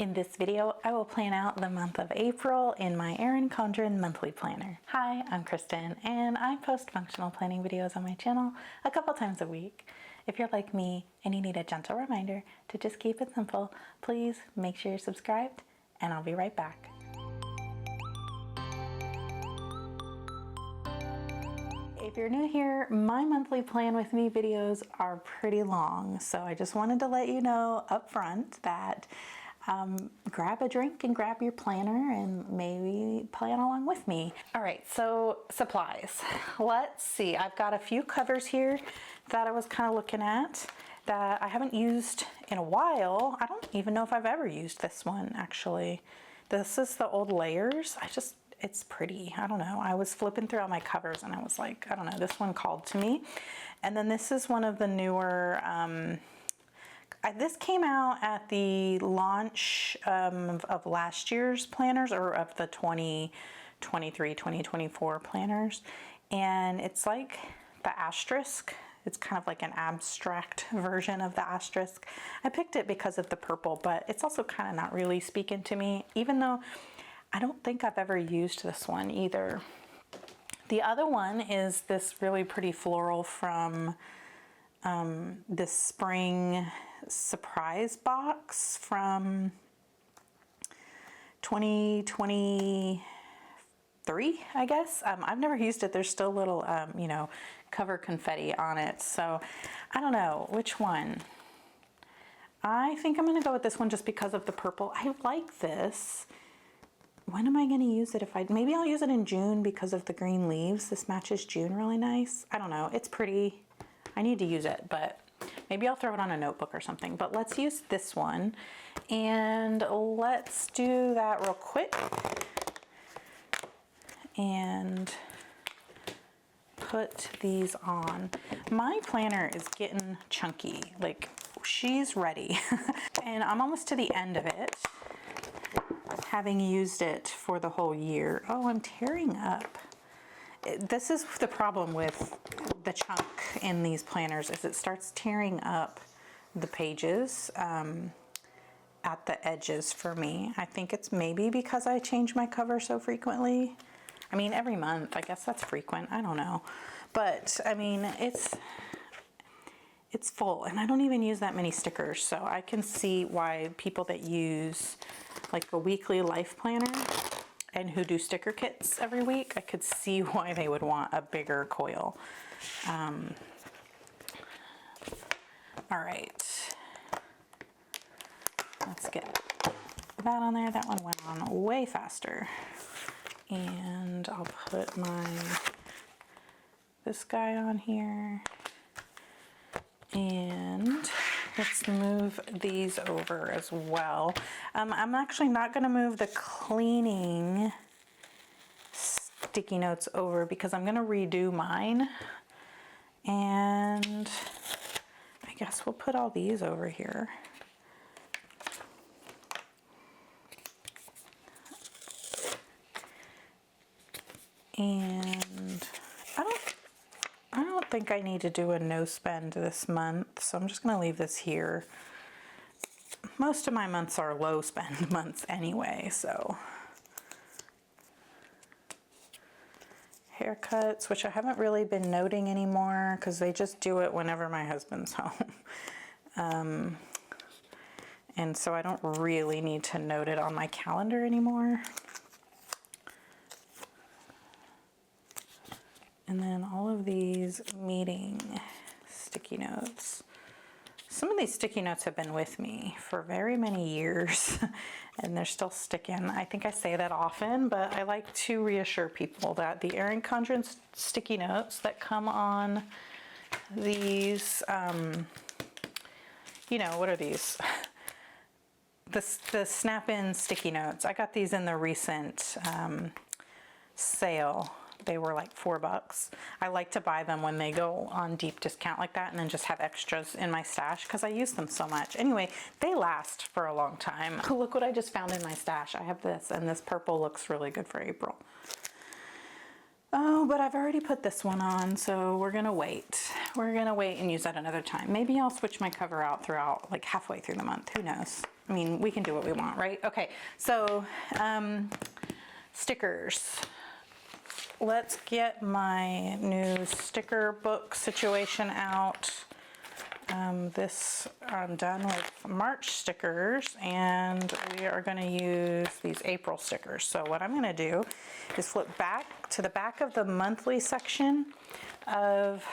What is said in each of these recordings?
In this video, I will plan out the month of April in my Erin Condren monthly planner. Hi, I'm Kristen, and I post functional planning videos on my channel a couple times a week. If you're like me and you need a gentle reminder to just keep it simple, please make sure you're subscribed, and I'll be right back. If you're new here, my monthly plan with me videos are pretty long, so I just wanted to let you know up front that grab a drink and grab your planner and maybe plan along with me. All right, so supplies. Let's see, I've got a few covers here that I was kind of looking at that I haven't used in a while. I don't even know if I've ever used this one, actually. This is the old Layers. It's pretty. I don't know. I was flipping through all my covers and I was like, I don't know, this one called to me. And then this is one of the newer, this came out at the launch of last year's planners, or of the 2023, 2024 planners. And it's like the asterisk. It's kind of like an abstract version of the asterisk. I picked it because of the purple, but it's also kind of not really speaking to me, even though I don't think I've ever used this one either. The other one is this really pretty floral from this spring surprise box from 2023, I guess. I've never used it. There's still little, you know, cover confetti on it. So I don't know which one. I think I'm going to go with this one just because of the purple. I like this. When am I going to use it? Maybe I'll use it in June because of the green leaves. This matches June really nice. I don't know. It's pretty. I need to use it, but maybe I'll throw it on a notebook or something. But let's use this one and let's do that real quick and put these on. My planner is getting chunky. Like, she's ready. And I'm almost to the end of it, having used it for the whole year. Oh, I'm tearing up. This is the problem with the chunk in these planners, is it starts tearing up the pages at the edges for me. I think it's maybe because I change my cover so frequently. I mean, every month, I guess that's frequent. I don't know. But I mean, it's full, and I don't even use that many stickers. So I can see why people that use like a weekly life planner and who do sticker kits every week, I could see why they would want a bigger coil. All right, let's get that on there. That one went on way faster. And I'll put this guy on here. And let's move these over as well. I'm actually not going to move the cleaning sticky notes over because I'm going to redo mine. And I guess we'll put all these over here. And I don't think I need to do a no spend this month, so I'm just going to leave this here. Most of my months are low spend months anyway, so. Haircuts, which I haven't really been noting anymore because they just do it whenever my husband's home. And so I don't really need to note it on my calendar anymore. And then all of these meeting sticky notes. Some of these sticky notes have been with me for very many years and they're still sticking. I think I say that often, but I like to reassure people that the Erin Condren sticky notes that come on these, you know, what are these? The snap-in sticky notes. I got these in the recent sale. They were like $4. I like to buy them when they go on deep discount like that and then just have extras in my stash because I use them so much. Anyway, they last for a long time. Look what I just found in my stash. I have this, and this purple looks really good for April. Oh, but I've already put this one on, so we're gonna wait. We're gonna wait and use that another time. Maybe I'll switch my cover out throughout, like halfway through the month, who knows? I mean, we can do what we want, right? Okay, so stickers. Let's get my new sticker book situation out. I'm done with March stickers, and we are going to use these April stickers. So what I'm going to do is flip back to the back of the monthly section of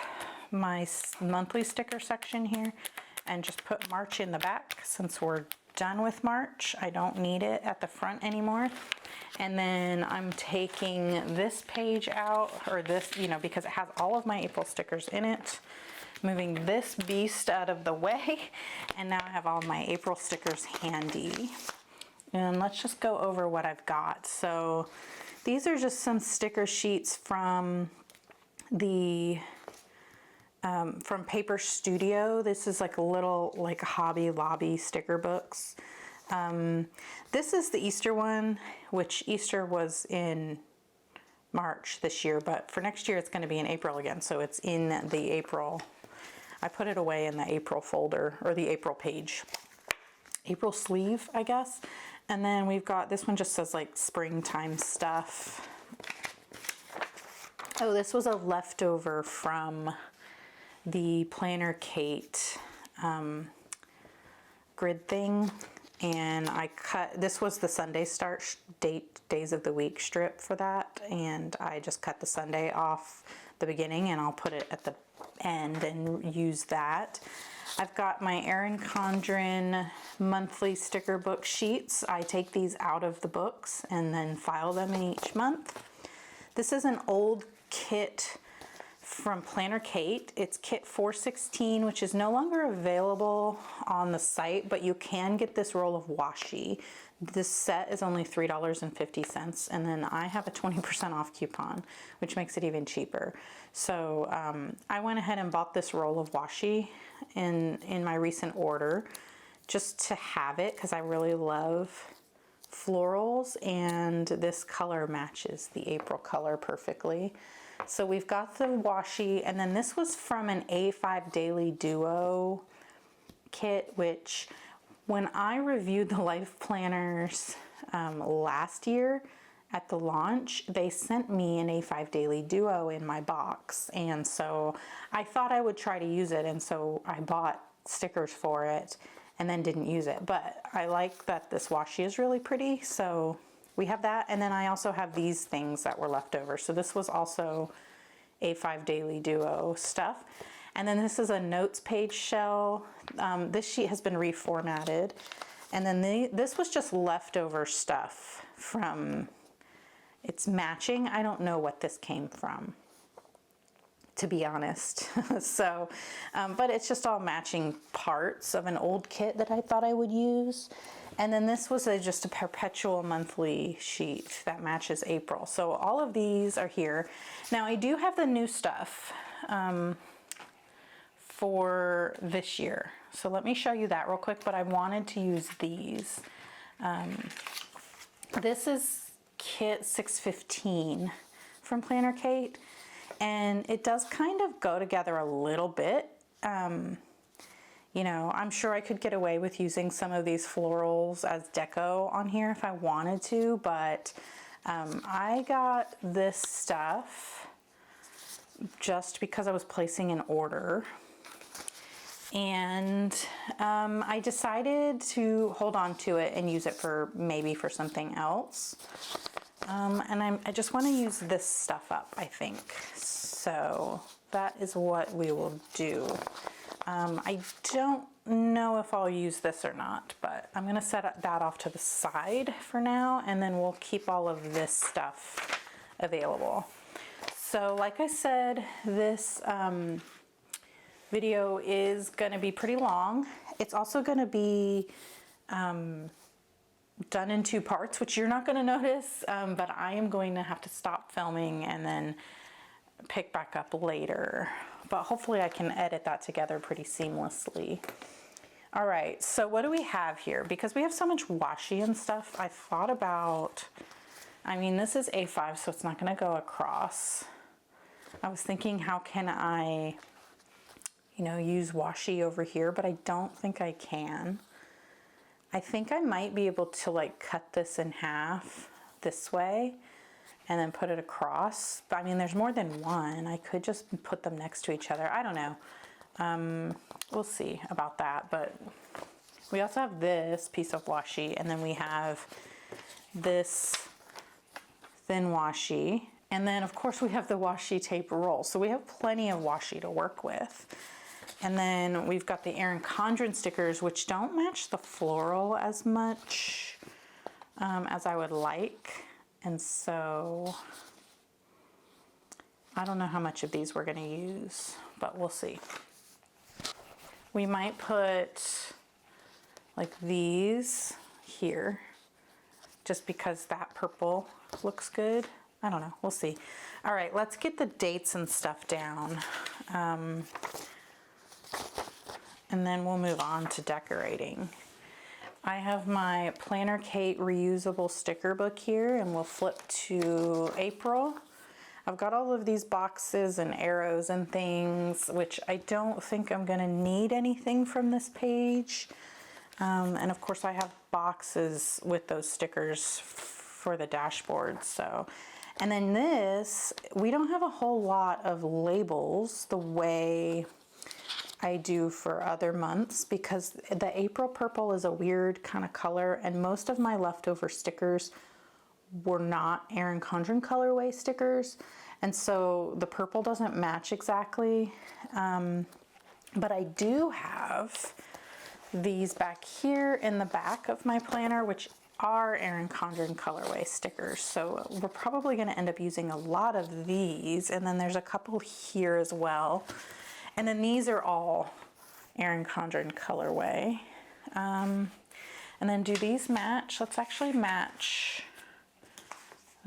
my monthly sticker section here and just put March in the back. Since we're done with March, I don't need it at the front anymore. And then I'm taking this page out, or this, you know, because it has all of my April stickers in it. Moving this beast out of the way, and now I have all my April stickers handy. And let's just go over what I've got. So these are just some sticker sheets from the from Paper Studio. This is like a little like Hobby Lobby sticker books. This is the Easter one, which Easter was in March this year, but for next year it's going to be in April again, so it's in the April. I put it away in the April folder, or the April page. April sleeve, I guess. And then we've got, this one just says like springtime stuff. Oh, this was a leftover from the Planner Kate grid thing. And I cut, this was the Sunday start days of the week strip for that. And I just cut the Sunday off the beginning, and I'll put it at the end and use that. I've got my Erin Condren monthly sticker book sheets. I take these out of the books and then file them in each month. This is an old kit from Planner Kate. It's kit 416, which is no longer available on the site, but you can get this roll of washi. This set is only $3.50, and then I have a 20% off coupon, which makes it even cheaper. So I went ahead and bought this roll of washi in my recent order just to have it, because I really love florals, and this color matches the April color perfectly. So we've got the washi, and then this was from an A5 Daily Duo kit, which when I reviewed the life planners last year at the launch, they sent me an A5 Daily Duo in my box, and so I thought I would try to use it, and so I bought stickers for it and then didn't use it. But I like that this washi is really pretty, so we have that. And then I also have these things that were left over. So this was also A5 Daily Duo stuff. And then this is a notes page shell. This sheet has been reformatted. And then this was just leftover stuff from, it's matching. I don't know what this came from, to be honest. So, but it's just all matching parts of an old kit that I thought I would use. And then this was just a perpetual monthly sheet that matches April. So all of these are here. Now I do have the new stuff for this year. So let me show you that real quick, but I wanted to use these. This is kit 615 from Planner Kate, and it does kind of go together a little bit. You know, I'm sure I could get away with using some of these florals as deco on here if I wanted to, but I got this stuff just because I was placing an order. And I decided to hold on to it and use it for maybe for something else. And I just want to use this stuff up, I think. So that is what we will do. I don't know if I'll use this or not, but I'm going to set that off to the side for now, and then we'll keep all of this stuff available. So like I said, this video is going to be pretty long. It's also going to be done in 2 parts, which you're not going to notice, but I am going to have to stop filming and then pick back up later. But hopefully I can edit that together pretty seamlessly. All right, so what do we have here? Because we have so much washi and stuff, I thought about I mean, this is A5, so it's not going to go across. I was thinking, how can I, you know, use washi over here, but I don't think I can. I think I might be able to like cut this in half this way and then put it across. But I mean, there's more than one. I could just put them next to each other. I don't know. We'll see about that. But we also have this piece of washi, and then we have this thin washi. And then of course we have the washi tape roll. So we have plenty of washi to work with. And then we've got the Erin Condren stickers, which don't match the floral as much as I would like. And so I don't know how much of these we're going to use, but we'll see. We might put like these here just because that purple looks good. I don't know. We'll see. All right, let's get the dates and stuff down. And then we'll move on to decorating. I have my Planner Kate reusable sticker book here, and we'll flip to April. I've got all of these boxes and arrows and things, which I don't think I'm gonna need anything from this page. And of course I have boxes with those stickers for the dashboard, so. And then this, we don't have a whole lot of labels the way I do for other months, because the April purple is a weird kind of color, and most of my leftover stickers were not Erin Condren colorway stickers, and so the purple doesn't match exactly. But I do have these back here in the back of my planner, which are Erin Condren colorway stickers, so we're probably going to end up using a lot of these, and then there's a couple here as well. And then these are all Erin Condren colorway. And then do these match? Let's actually match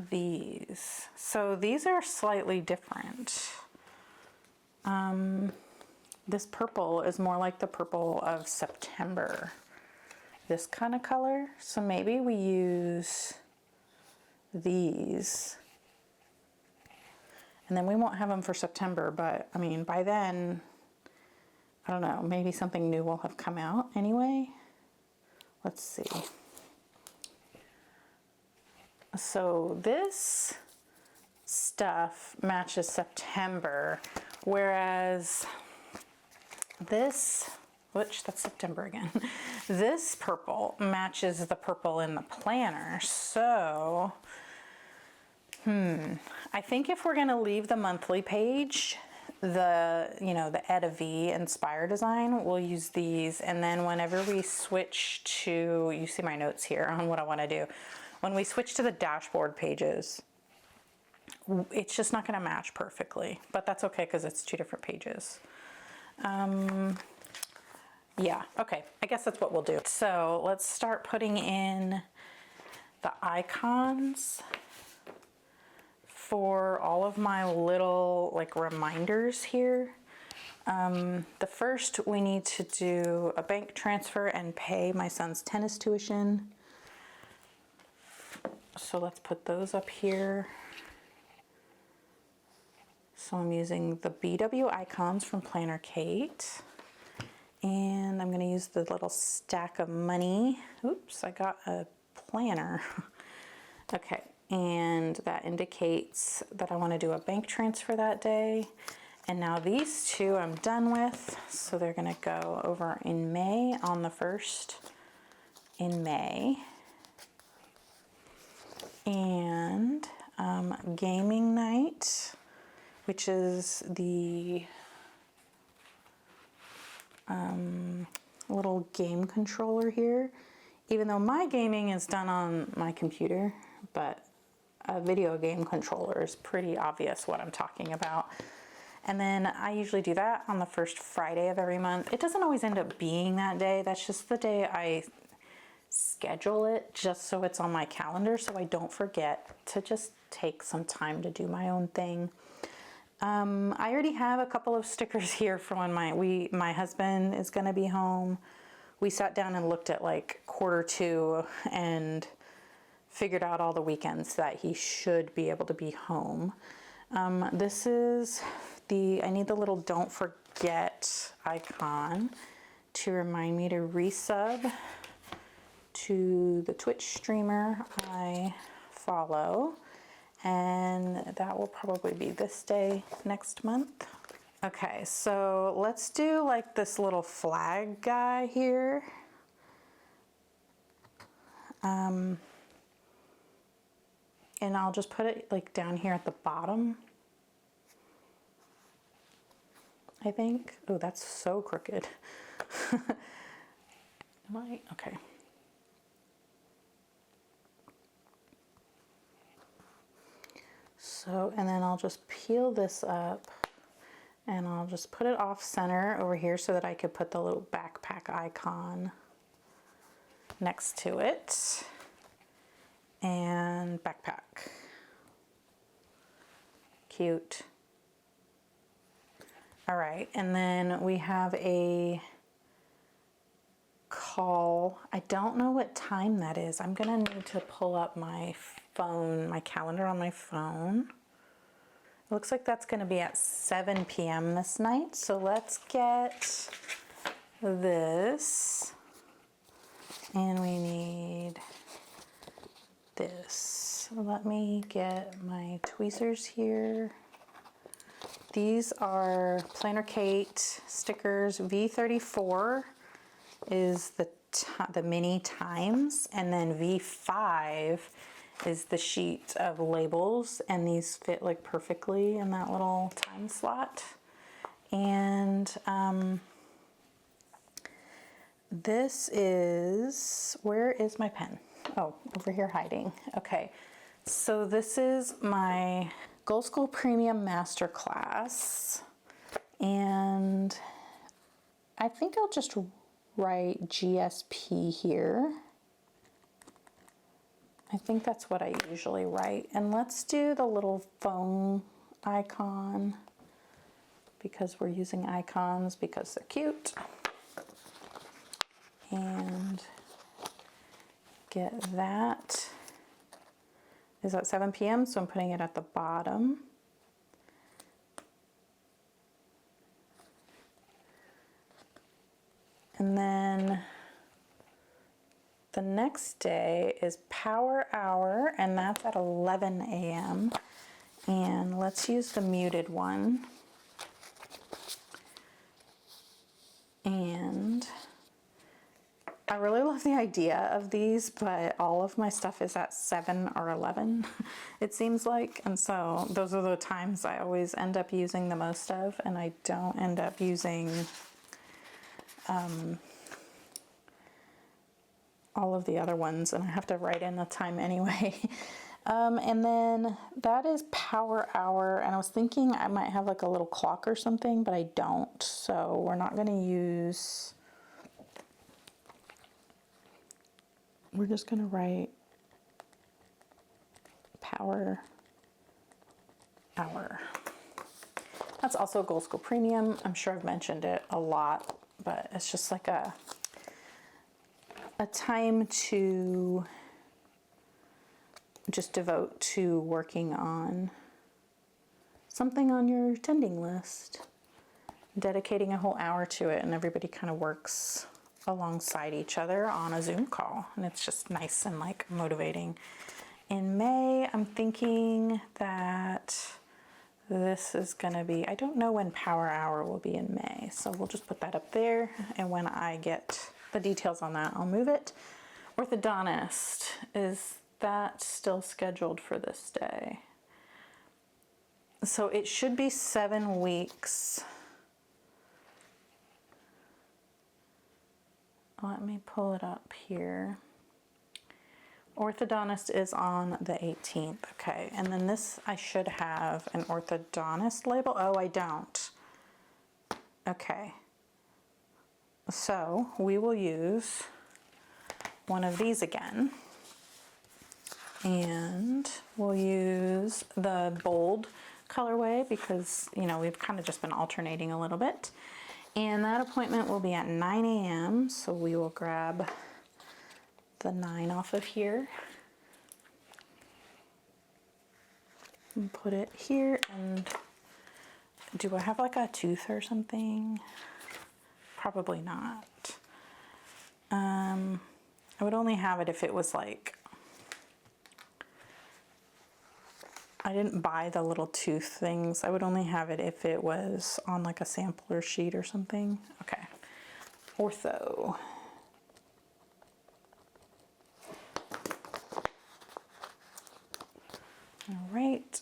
these. So these are slightly different. This purple is more like the purple of September. This kind of color. So maybe we use these. And then we won't have them for September, but I mean, by then, I don't know, maybe something new will have come out anyway. Let's see. So this stuff matches September, whereas this, which that's September again, this purple matches the purple in the planner. So, I think if we're gonna leave the monthly page, the Etta V Inspire design, we'll use these. And then whenever we switch to, you see my notes here on what I wanna do. When we switch to the dashboard pages, it's just not gonna match perfectly, but that's okay because it's two different pages. Yeah, okay, I guess that's what we'll do. So let's start putting in the icons for all of my little like reminders here. The first, we need to do a bank transfer and pay my son's tennis tuition. So let's put those up here. So I'm using the BW icons from Planner Kate. And I'm gonna use the little stack of money. Oops, I got a planner. Okay. And that indicates that I want to do a bank transfer that day. And now these two I'm done with, so they're going to go over in May on the 1st in May. And gaming night, which is the little game controller here. Even though my gaming is done on my computer, but a video game controller is pretty obvious what I'm talking about. And then I usually do that on the first Friday of every month. It doesn't always end up being that day. That's just the day I schedule it, just so it's on my calendar, so I don't forget to just take some time to do my own thing. I already have a couple of stickers here for when my husband is gonna be home. We sat down and looked at like Q2 and figured out all the weekends that he should be able to be home. This is I need the little don't forget icon to remind me to resub to the Twitch streamer I follow, and that will probably be this day next month. Okay, so let's do like this little flag guy here. And I'll just put it like down here at the bottom, I think. Oh, that's so crooked. Am I? Okay. So, and then I'll just peel this up and I'll just put it off center over here so that I could put the little backpack icon next to it. And backpack. Cute. All right, and then we have a call. I don't know what time that is. I'm gonna need to pull up my phone, my calendar on my phone. It looks like that's gonna be at 7 p.m. this night. So let's get this. And we need this. Let me get my tweezers here. These are Planner Kate stickers. V34 is the mini times, and then V5 is the sheet of labels, and these fit like perfectly in that little time slot. And this is, where is my pen? Oh, over here hiding. Okay, so this is my Goal School Premium Masterclass, and I think I'll just write GSP here. I think that's what I usually write. And let's do the little phone icon because we're using icons because they're cute. And get that. Is at 7 p.m., so I'm putting it at the bottom. And then the next day is Power Hour, and that's at 11 a.m. And let's use the muted one. And I really love the idea of these, but all of my stuff is at 7 or 11, it seems like. And so those are the times I always end up using the most of, and I don't end up using all of the other ones, and I have to write in the time anyway. And then that is Power Hour, and I was thinking I might have like a little clock or something, but I don't. So we're not going to use... We're just going to write Power Hour. That's also Goal School Premium. I'm sure I've mentioned it a lot, but it's just like a time to just devote to working on something on your attending list, dedicating a whole hour to it, and everybody kind of works alongside each other on a Zoom call, and it's just nice and like motivating. In May, I'm thinking that this is gonna be, I don't know when Power Hour will be in May, so we'll just put that up there, and when I get the details on that, I'll move it. Orthodontist, is that still scheduled for this day? So it should be 7 weeks. Let me pull it up here. Orthodontist is on the 18th. Okay, and then this, I should have an orthodontist label. Oh, I don't. Okay. So we will use one of these again. And we'll use the bold colorway because, you know, we've kind of just been alternating a little bit. And that appointment will be at 9 a.m. So we will grab the 9 off of here. and put it here. And do I have like a tooth or something? Probably not. I would only have it if it was like, I didn't buy the little tooth things. I would only have it if it was on like a sampler sheet or something. Okay, ortho. All right.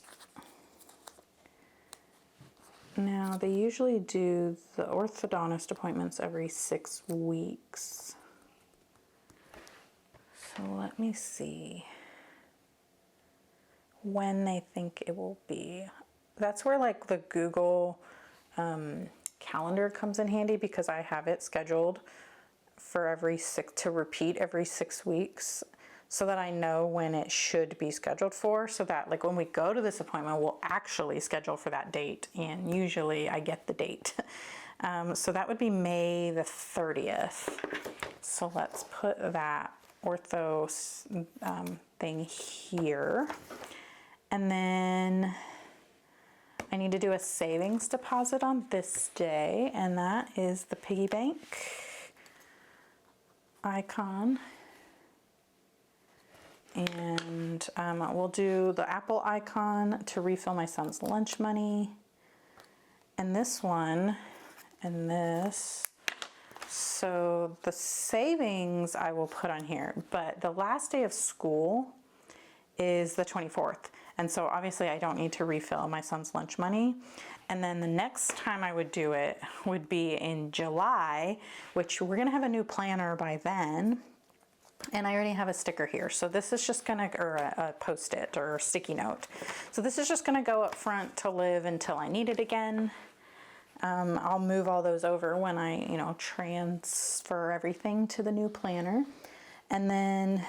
Now they usually do the orthodontist appointments every 6 weeks. So let me see when they think it will be. That's where like the Google calendar comes in handy, because I have it scheduled for to repeat every 6 weeks, so that I know when it should be scheduled for, so that like when we go to this appointment, we'll actually schedule for that date, and usually I get the date. So that would be May the 30th. So let's put that ortho thing here. And then I need to do a savings deposit on this day, and that is the piggy bank icon. And we'll do the Apple icon to refill my son's lunch money. And this one, and this. So the savings I will put on here, but the last day of school is the 24th. And so obviously I don't need to refill my son's lunch money. And then the next time I would do it would be in July, which we're gonna have a new planner by then. And I already have a sticker here. So this is just gonna, or a Post-it or a sticky note. So this is just gonna go up front to live until I need it again. I'll move all those over when I, transfer everything to the new planner. And then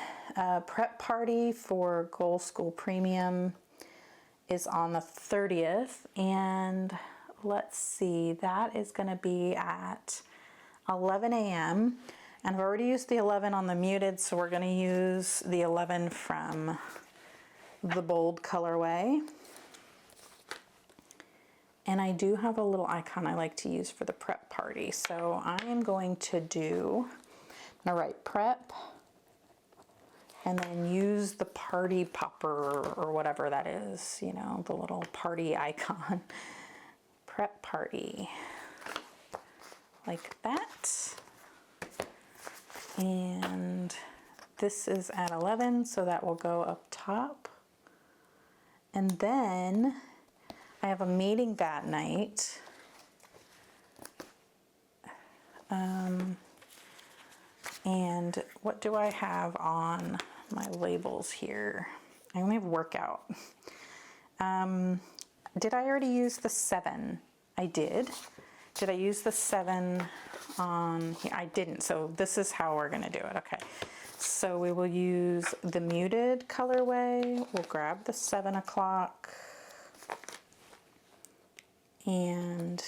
prep party for Goal School Premium is on the 30th. And let's see, that is gonna be at 11 a.m. And I've already used the 11 on the muted, so we're gonna use the 11 from the bold colorway. And I do have a little icon I like to use for the prep party. So I am going to I'm gonna write prep and then use the party popper or whatever that is, the little party icon. Prep party, like that. And this is at 11, so that will go up top. And then I have a meeting that night. And what do I have on my labels here? I only have workout. Did I already use the 7? I did. Did I use the 7 on here? I didn't, so this is how we're gonna do it. Okay, so we will use the muted colorway. We'll grab the 7 o'clock. And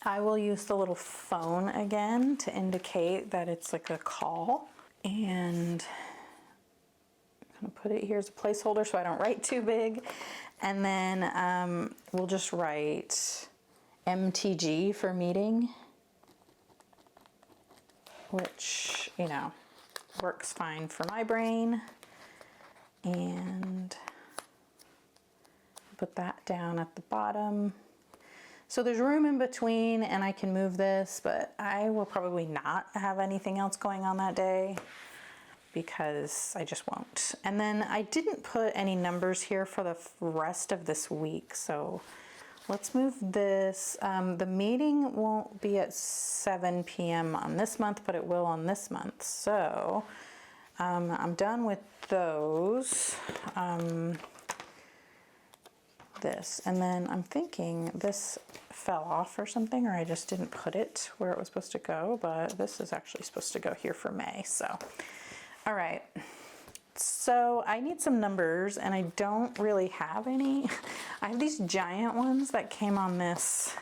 I will use the little phone again to indicate that it's like a call. And I'm gonna put it here as a placeholder so I don't write too big. And then we'll just write MTG for meeting, which, works fine for my brain. And put that down at the bottom. So there's room in between and I can move this, but I will probably not have anything else going on that day because I just won't. And then I didn't put any numbers here for the rest of this week. So let's move this. The meeting won't be at 7 p.m. on this month, but it will on this month. So I'm done with those. This, and then I'm thinking this fell off or something, or I just didn't put it where it was supposed to go, but this is actually supposed to go here for May. So all right, so I need some numbers and I don't really have any. I have these giant ones that came on this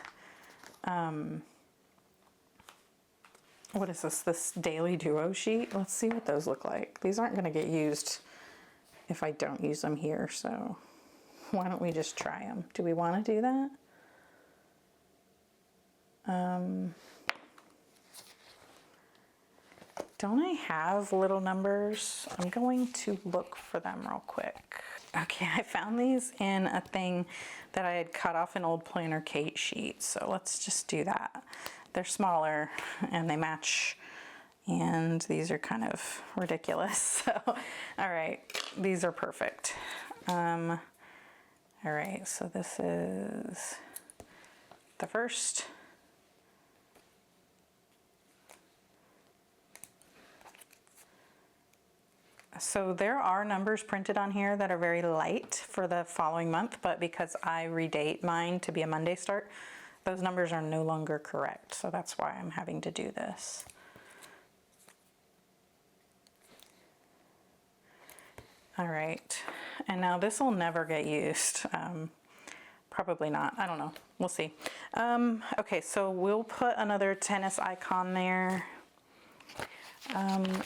what is this daily duo sheet. Let's see what those look like. These aren't going to get used if I don't use them here. So why don't we just try them? Do we want to do that? Don't I have little numbers? I'm going to look for them real quick. Okay, I found these in a thing that I had cut off an old Planner Kate sheet. So let's just do that. They're smaller and they match, and these are kind of ridiculous. So, all right, these are perfect. All right, so this is the first. So there are numbers printed on here that are very light for the following month, but because I redate mine to be a Monday start, those numbers are no longer correct. So that's why I'm having to do this. All right, and now this will never get used. Probably not, I don't know, we'll see. Okay, so we'll put another tennis icon there.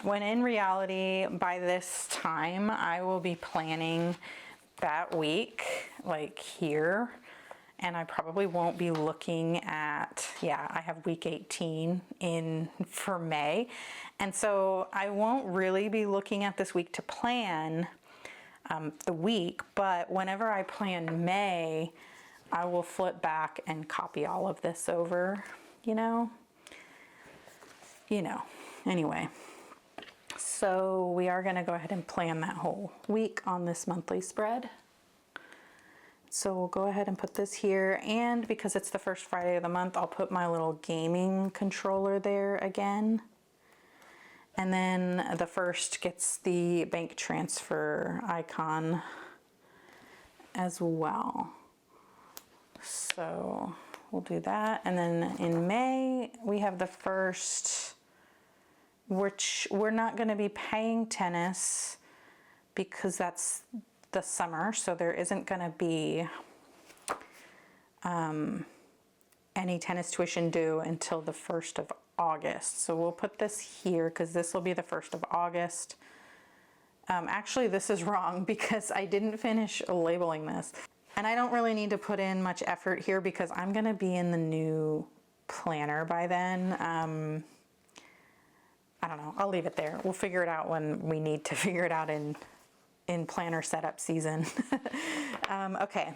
When in reality, by this time, I will be planning that week, like here, and I probably won't be looking at, yeah, I have week 18 in for May, and so I won't really be looking at this week to plan the week, but whenever I plan May, I will flip back and copy all of this over, you know, anyway. So we are going to go ahead and plan that whole week on this monthly spread. So we'll go ahead and put this here, and because it's the first Friday of the month, I'll put my little gaming controller there again. And then the first gets the bank transfer icon as well. So we'll do that. And then in May, we have the first, which we're not going to be paying tennis because that's the summer. So there isn't going to be any tennis tuition due until the 1st of August. So we'll put this here because this will be the 1st of August. Actually, this is wrong because I didn't finish labeling this. And I don't really need to put in much effort here because I'm going to be in the new planner by then. I don't know, I'll leave it there. We'll figure it out when we need to figure it out in planner setup season. Okay.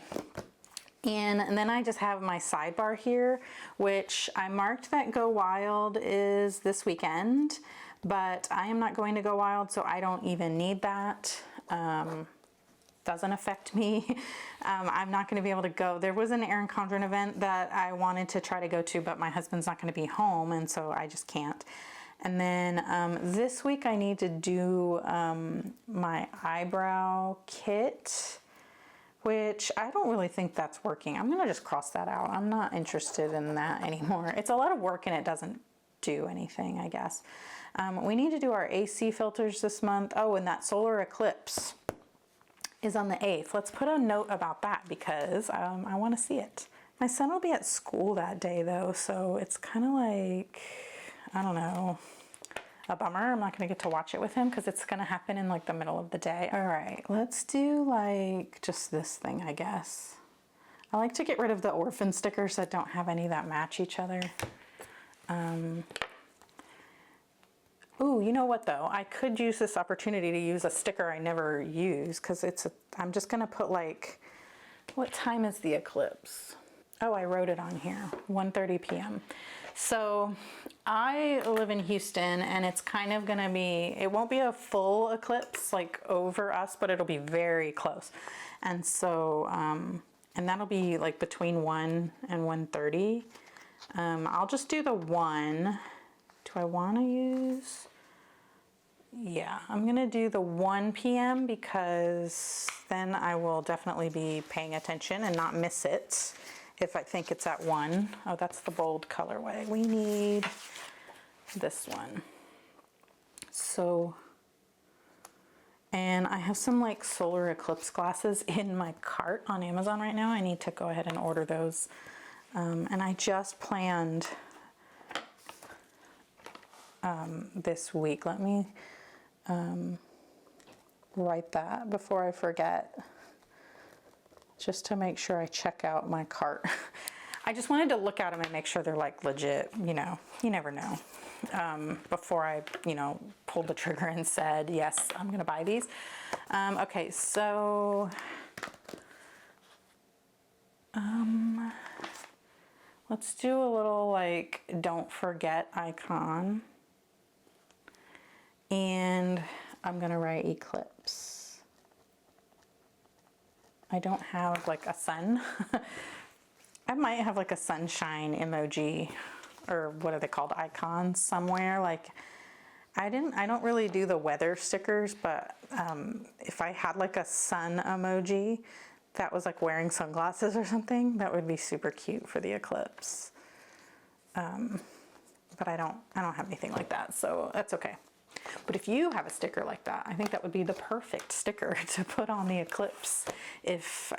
And then I just have my sidebar here, which I marked that Go Wild is this weekend, but I am not going to Go Wild, so I don't even need that. Doesn't affect me. I'm not going to be able to go. There was an Erin Condren event that I wanted to try to go to, but my husband's not going to be home, and so I just can't. And then this week I need to do my eyebrow kit, which I don't really think that's working. I'm gonna just cross that out. I'm not interested in that anymore. It's a lot of work and it doesn't do anything, I guess. We need to do our AC filters this month. Oh, and that solar eclipse is on the 8th. Let's put a note about that because I wanna see it. My son will be at school that day though, so it's kind of like, I don't know, a bummer. I'm not gonna get to watch it with him because it's gonna happen in like the middle of the day. All right, let's do like just this thing, I guess. I like to get rid of the orphan stickers that don't have any that match each other. Ooh, you know what though? I could use this opportunity to use a sticker I never use because I'm just gonna put like, what time is the eclipse? Oh, I wrote it on here, 1:30 p.m. So I live in Houston and it's kind of gonna be, it won't be a full eclipse like over us, but it'll be very close. And so, and that'll be like between 1 and 1:30. I'll just do the 1. Do I wanna use? Yeah, I'm gonna do the 1 p.m. because then I will definitely be paying attention and not miss it. If I think it's at 1. Oh, that's the bold colorway. We need this one. So, and I have some like solar eclipse glasses in my cart on Amazon right now. I need to go ahead and order those. And I just planned this week. Let me write that before I forget, just to make sure I check out my cart. I just wanted to look at them and make sure they're like legit, you know, you never know. Before I, you know, pulled the trigger and said, yes, I'm gonna buy these. Okay, so, let's do a little like, don't forget icon. And I'm gonna write eclipse. I don't have like a sun. I might have like a sunshine emoji, or what are they called, icons somewhere. Like I don't really do the weather stickers, but if I had like a sun emoji that was like wearing sunglasses or something, that would be super cute for the eclipse. But I don't have anything like that, so that's okay. But if you have a sticker like that, I think that would be the perfect sticker to put on the eclipse if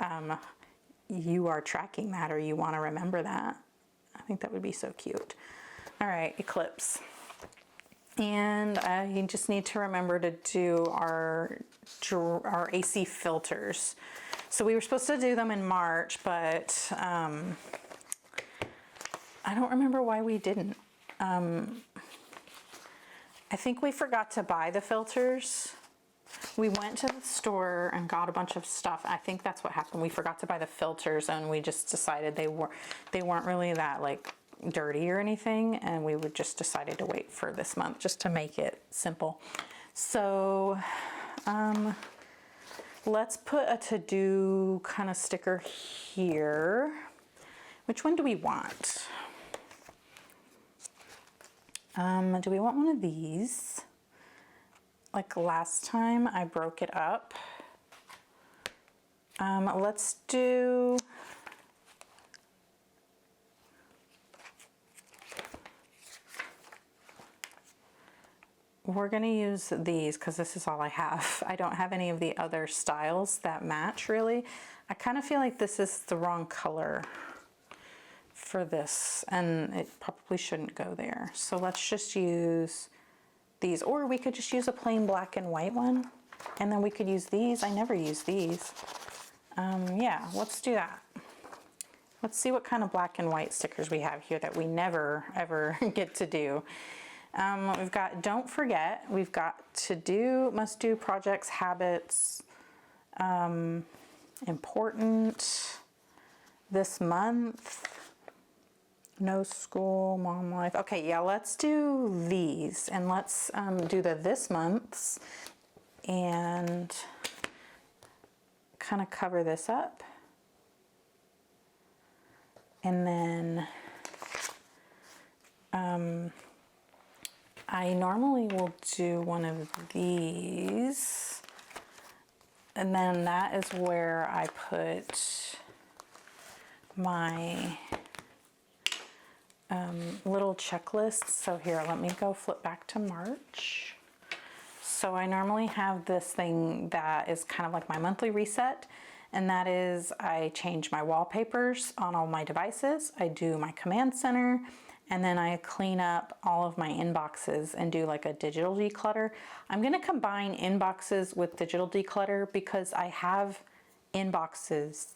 you are tracking that or you want to remember that. I think that would be so cute. All right, eclipse. And I just need to remember to do our AC filters. So we were supposed to do them in March, but I don't remember why we didn't. I think we forgot to buy the filters. We went to the store and got a bunch of stuff. I think that's what happened. We forgot to buy the filters, and we just decided they weren't really that like dirty or anything, and we would just decided to wait for this month just to make it simple. So let's put a to-do kind of sticker here. Which one do we want? Do we want one of these? Like last time I broke it up. Let's do, we're gonna use these because this is all I have. I don't have any of the other styles that match really. I kind of feel like this is the wrong color for this, and it probably shouldn't go there. So let's just use these, or we could just use a plain black and white one, and then we could use these. I never use these. Yeah, let's do that. Let's see what kind of black and white stickers we have here that we never ever get to do. We've got don't forget, we've got to do, must do, projects, habits, important, this month, no school, mom life. Okay, yeah, let's do these, and let's do the this month's and kind of cover this up. And then I normally will do one of these, and then that is where I put my little checklists. So here, let me go flip back to March. So I normally have this thing that is kind of like my monthly reset, and that is I change my wallpapers on all my devices, I do my command center, and then I clean up all of my inboxes and do like a digital declutter. I'm gonna combine inboxes with digital declutter because I have inboxes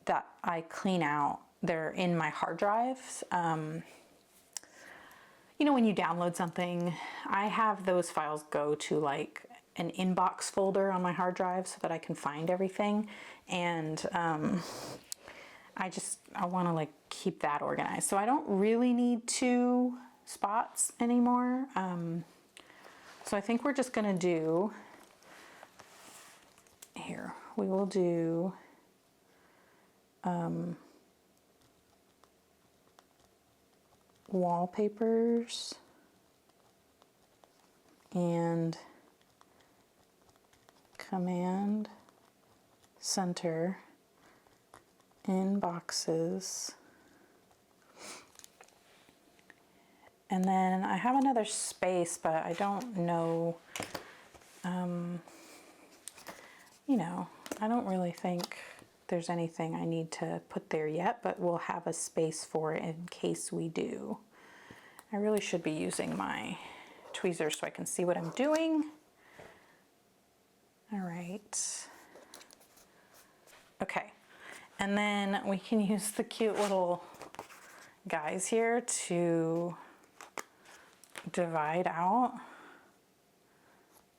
that I clean out. They're in my hard drives. You know, when you download something, I have those files go to like an inbox folder on my hard drive so that I can find everything. And I want to like keep that organized. So I don't really need 2 spots anymore. So I think we're just going to do, here, we will do wallpapers and command center inboxes, and then I have another space, but I don't know, you know, I don't really think there's anything I need to put there yet, but we'll have a space for it in case we do. I really should be using my tweezers so I can see what I'm doing. All that. Okay, and then we can use the cute little guys here to divide out.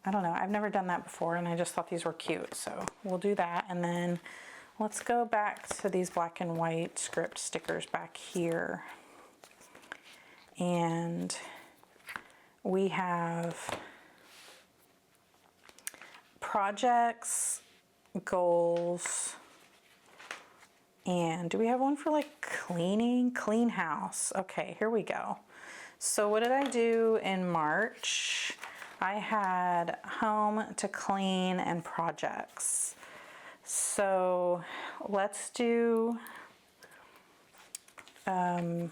I don't know, I've never done that before and I just thought these were cute, so we'll do that. And then let's go back to these black and white script stickers back here. And we have projects, goals, and do we have one for like cleaning? Clean house. Okay, here we go. So what did I do in March? I had home to clean and projects. So let's do well,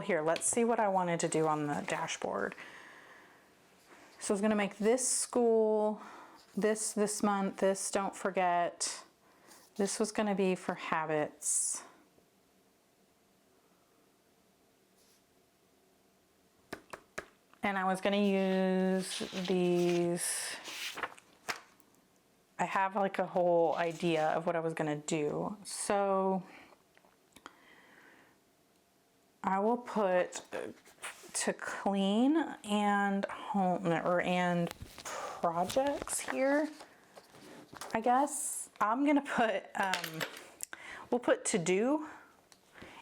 here, let's see what I wanted to do on the dashboard. So I was gonna make this school, this month, this don't forget. This was gonna be for habits. And I was gonna use these. I have like a whole idea of what I was gonna do. So I will put to clean and home and projects here, I guess. I'm gonna put, we'll put to do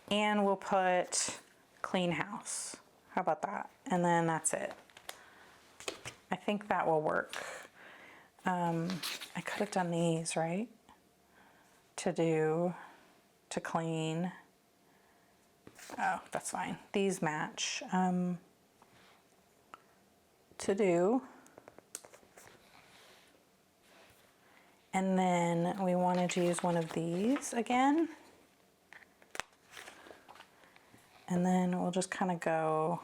and we'll put clean house. How about that? And then that's it. I think that will work. I could have done these, right? To do, to clean. Oh, that's fine. These match. To do. And then we wanted to use one of these again. And then we'll just kind of go,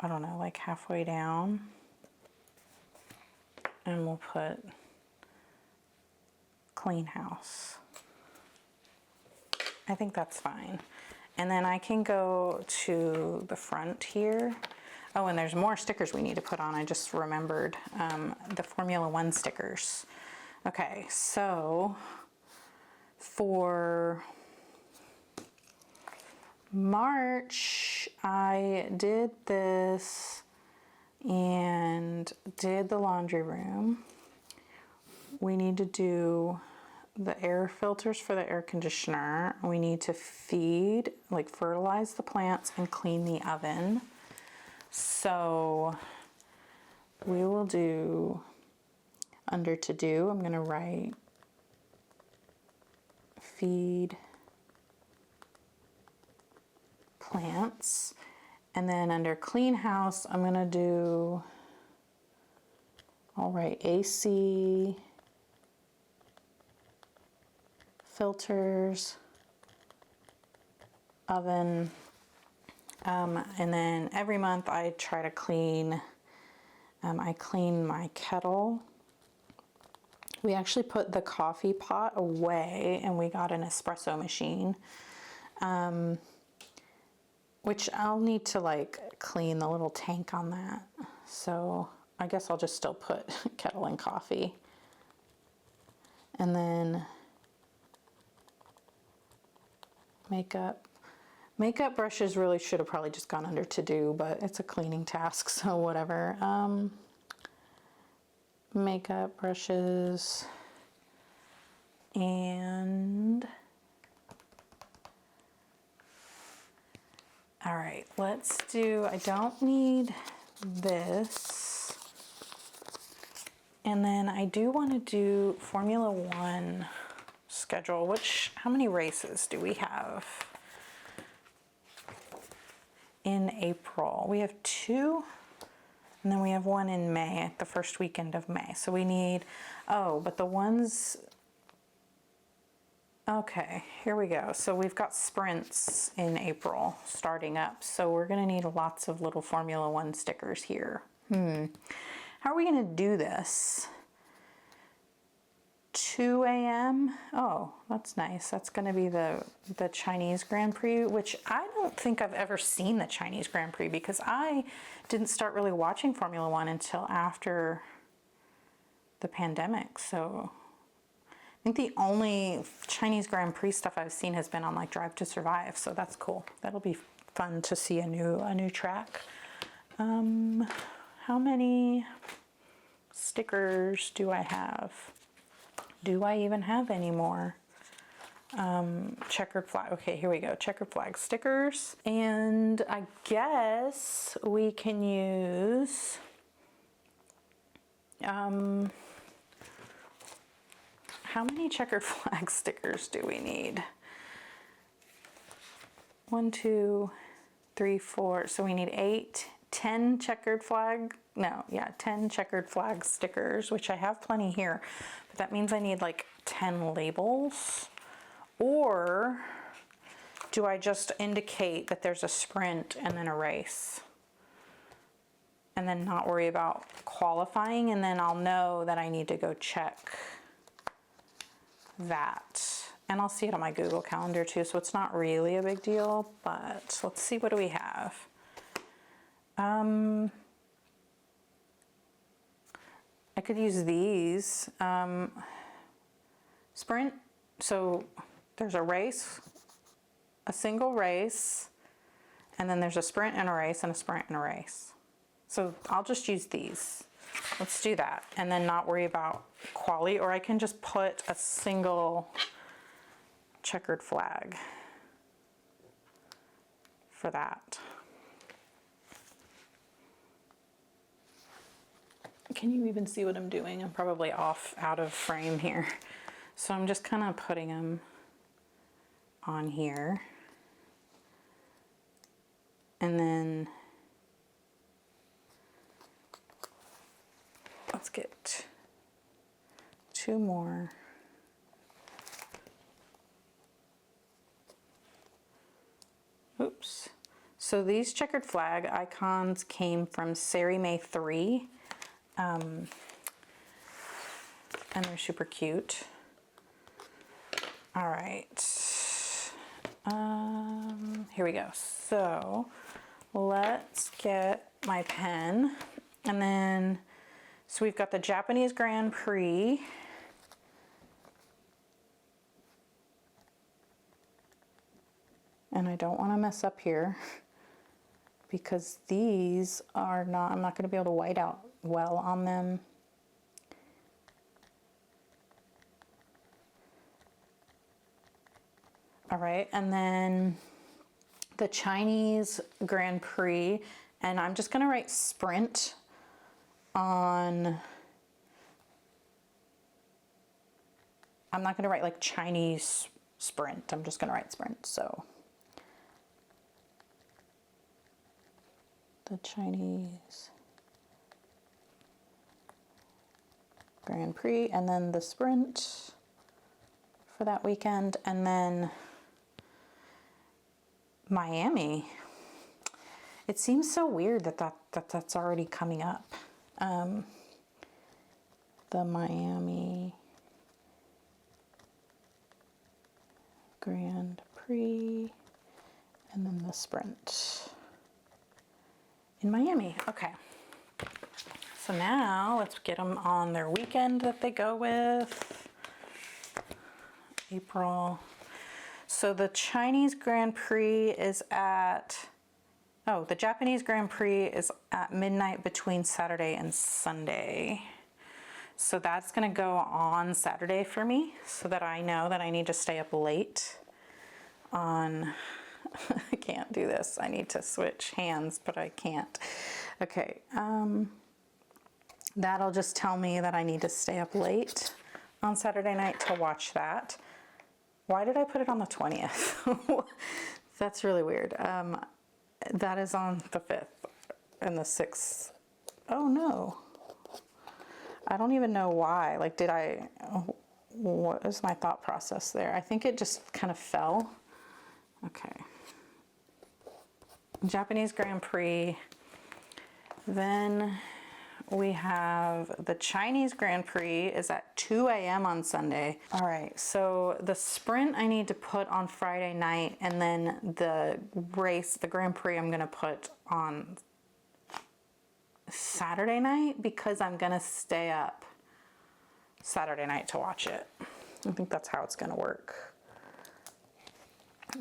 I don't know, like halfway down. And we'll put clean house. I think that's fine. And then I can go to the front here. Oh, and there's more stickers we need to put on. I just remembered the Formula One stickers. Okay, so for March, I did this and did the laundry room. We need to do the air filters for the air conditioner. We need to feed, like fertilize the plants and clean the oven. So we will do, under to do, I'm gonna write feed plants. And then under clean house, I'm gonna do, I'll write AC, filters, oven, and then every month I try to clean, I clean my kettle. We actually put the coffee pot away and we got an espresso machine, which I'll need to like clean the little tank on that. So I guess I'll just still put kettle and coffee. And then makeup. Makeup brushes really should have probably just gone under to do, but it's a cleaning task, so whatever. Makeup brushes and all right, let's do, I don't need this. And then I do want to do Formula One schedule, which, how many races do we have in April? We have 2, and then we have 1 in May, the first weekend of May. So we need, oh, but the ones, okay, here we go. So we've got sprints in April starting up. So we're gonna need lots of little Formula One stickers here. How are we gonna do this? 2 a.m. Oh, that's nice. That's going to be the Chinese Grand Prix, which I don't think I've ever seen the Chinese Grand Prix because I didn't start really watching Formula One until after the pandemic. So I think the only Chinese Grand Prix stuff I've seen has been on like Drive to Survive. So that's cool. That'll be fun to see a new track. How many stickers do I have? Do I even have any more? Checkered flag. Okay, here we go. Checkered flag stickers. And I guess we can use how many checkered flag stickers do we need? 1, 2, 3, 4. So we need 8, 10 checkered flag. No, yeah, 10 checkered flag stickers, which I have plenty here. But that means I need like 10 labels. Or do I just indicate that there's a sprint and then a race? And then not worry about qualifying, and then I'll know that I need to go check that. And I'll see it on my Google Calendar too, so it's not really a big deal, but let's see, what do we have? I could use these. Sprint, so there's a race, a single race, and then there's a sprint and a race and a sprint and a race. So I'll just use these. Let's do that, and then not worry about quali, or I can just put a single checkered flag for that. Can you even see what I'm doing? I'm probably out of frame here. So I'm just kind of putting them on here. And then let's get 2 more. Oops. So these checkered flag icons came from Sari May 3. And they're super cute. All right. Here we go. So let's get my pen. And then, so we've got the Japanese Grand Prix. And I don't want to mess up here because these are not, I'm not going to be able to white out well on them. All right, and then the Chinese Grand Prix, and I'm just gonna write sprint on, I'm not gonna write like Chinese sprint, I'm just gonna write sprint, so. The Chinese Grand Prix, and then the sprint for that weekend, and then Miami. It seems so weird that's already coming up. The Miami Grand Prix, and then the sprint in Miami. Okay. So now let's get them on their weekend that they go with. April. So the Chinese Grand Prix is at, oh, the Japanese Grand Prix is at midnight between Saturday and Sunday. So that's gonna go on Saturday for me so that I know that I need to stay up late on, I can't do this. I need to switch hands, but I can't. Okay, that'll just tell me that I need to stay up late on Saturday night to watch that. Why did I put it on the 20th? That's really weird. That is on the 5th and the 6th. Oh no. I don't even know why. Like, what was my thought process there? I think it just kind of fell. Okay. Japanese Grand Prix. Then we have the Chinese Grand Prix is at 2 a.m. on Sunday. All right, so the sprint I need to put on Friday night, and then the race, the Grand Prix, I'm gonna put on Saturday night because I'm gonna stay up Saturday night to watch it. I think that's how it's gonna work.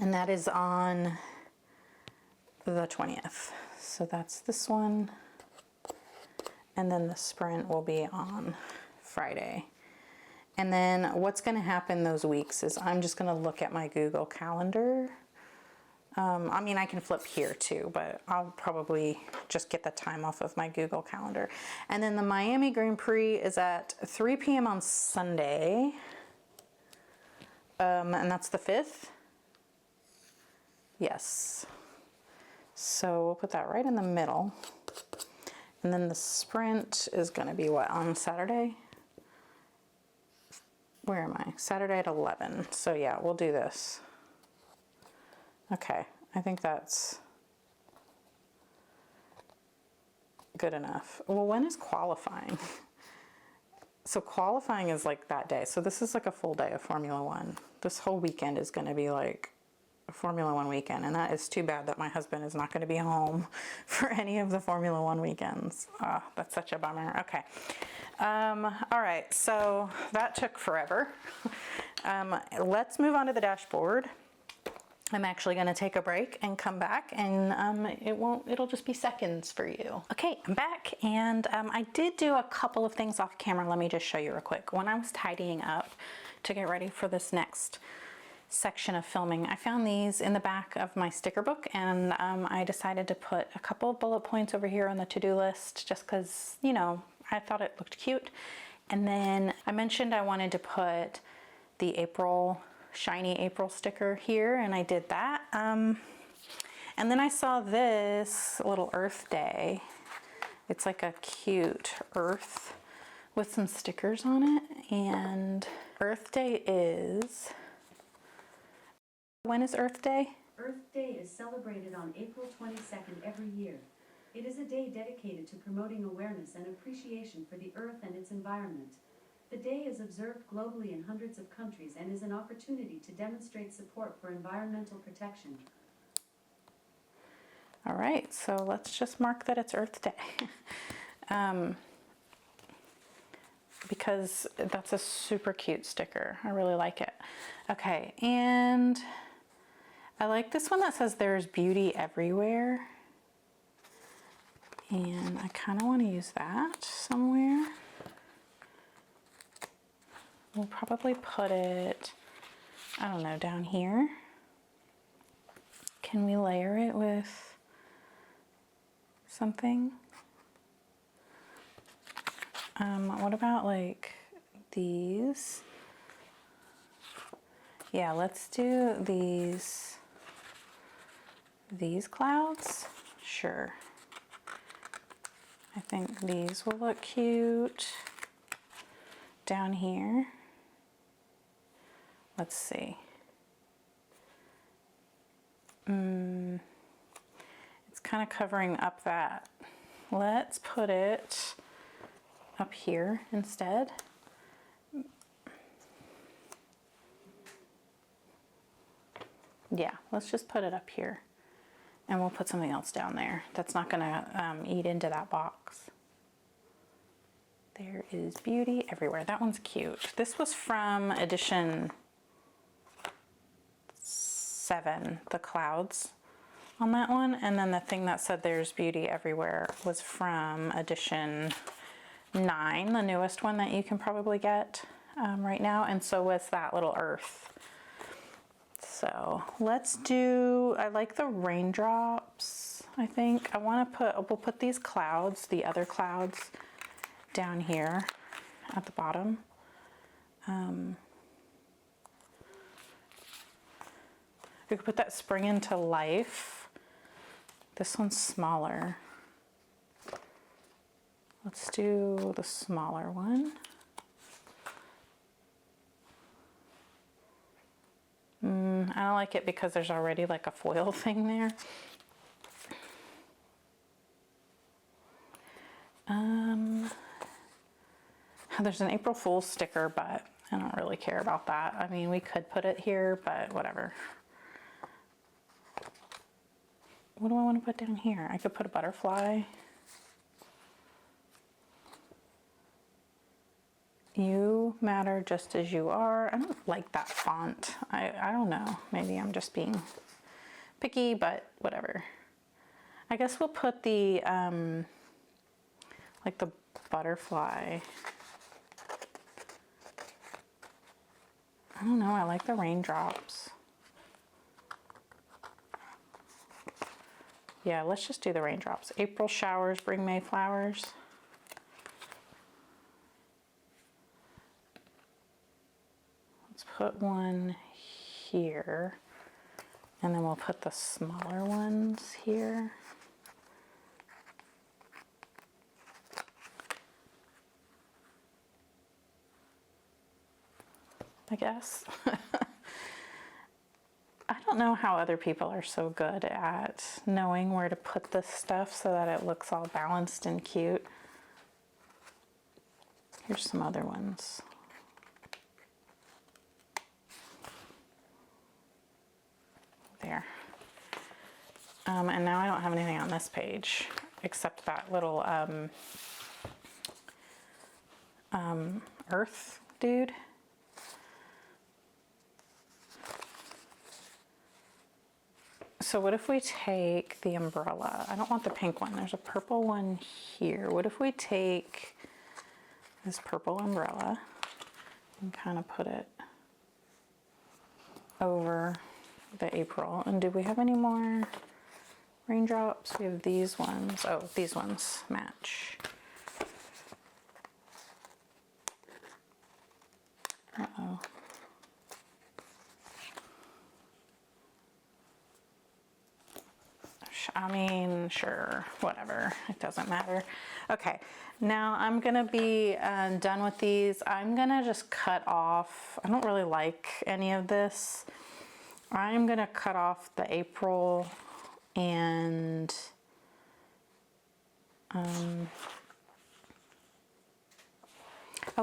And that is on the 20th. So that's this one. And then the sprint will be on Friday. And then what's gonna happen those weeks is I'm just gonna look at my Google Calendar. I mean, I can flip here too, but I'll probably just get the time off of my Google Calendar. And then the Miami Grand Prix is at 3 p.m. on Sunday. And that's the 5th. Yes. So we'll put that right in the middle. And then the sprint is gonna be what, on Saturday? Where am I? Saturday at 11. So yeah, we'll do this. Okay, I think that's good enough. Well, when is qualifying? So qualifying is like that day. So this is like a full day of Formula One. This whole weekend is gonna be like Formula One weekend, and that is too bad that my husband is not going to be home for any of the Formula One weekends. That's such a bummer. Okay. All right, so that took forever. Let's move on to the dashboard. I'm actually going to take a break and come back, and it'll just be seconds for you. Okay, I'm back, and I did do a couple of things off camera. Let me just show you real quick. When I was tidying up to get ready for this next section of filming, I found these in the back of my sticker book, and I decided to put a couple of bullet points over here on the to-do list just because, you know, I thought it looked cute. And then I mentioned I wanted to put the shiny April sticker here, and I did that. And then I saw this little Earth Day. It's like a cute earth with some stickers on it, and Earth Day is... When is Earth Day? Earth Day is celebrated on April 22nd every year. It is a day dedicated to promoting awareness and appreciation for the Earth and its environment. The day is observed globally in hundreds of countries and is an opportunity to demonstrate support for environmental protection. All right, so let's just mark that it's Earth Day. Because that's a super cute sticker. I really like it. Okay, and I like this one that says there's beauty everywhere. And I kind of want to use that somewhere. We'll probably put it, I don't know, down here. Can we layer it with something? What about like these? Yeah, let's do these clouds. Sure. I think these will look cute down here. Let's see. It's kind of covering up that. Let's put it up here instead. Yeah, let's just put it up here, and we'll put something else down there that's not gonna eat into that box. There is beauty everywhere. That one's cute. This was from edition 7, the clouds on that one, and then the thing that said there's beauty everywhere was from edition 9, the newest one that you can probably get right now, and so was that little earth. So let's do, I like the raindrops, I think. We'll put these clouds, the other clouds, down here at the bottom. We could put that spring into life. This one's smaller. Let's do the smaller one. I don't like it because there's already like a foil thing there. There's an April Fool's sticker, but I don't really care about that. I mean, we could put it here, but whatever. What do I want to put down here? I could put a butterfly. You matter just as you are. I don't like that font. I don't know. Maybe I'm just being picky, but whatever. I guess we'll put the, like the butterfly. I don't know. I like the raindrops. Yeah, let's just do the raindrops. April showers bring May flowers. Let's put one here, and then we'll put the smaller ones here. I guess. I don't know how other people are so good at knowing where to put this stuff so that it looks all balanced and cute. Here's some other ones. There. And now I don't have anything on this page except that little earth dude. So what if we take the umbrella? I don't want the pink one. There's a purple one here. What if we take this purple umbrella and kind of put it over the April? And do we have any more raindrops? We have these ones. Oh, these ones match. Uh-oh. I mean, sure, whatever, it doesn't matter. Okay, now I'm gonna be done with these. I'm gonna just cut off, I don't really like any of this. I'm gonna cut off the April and oh,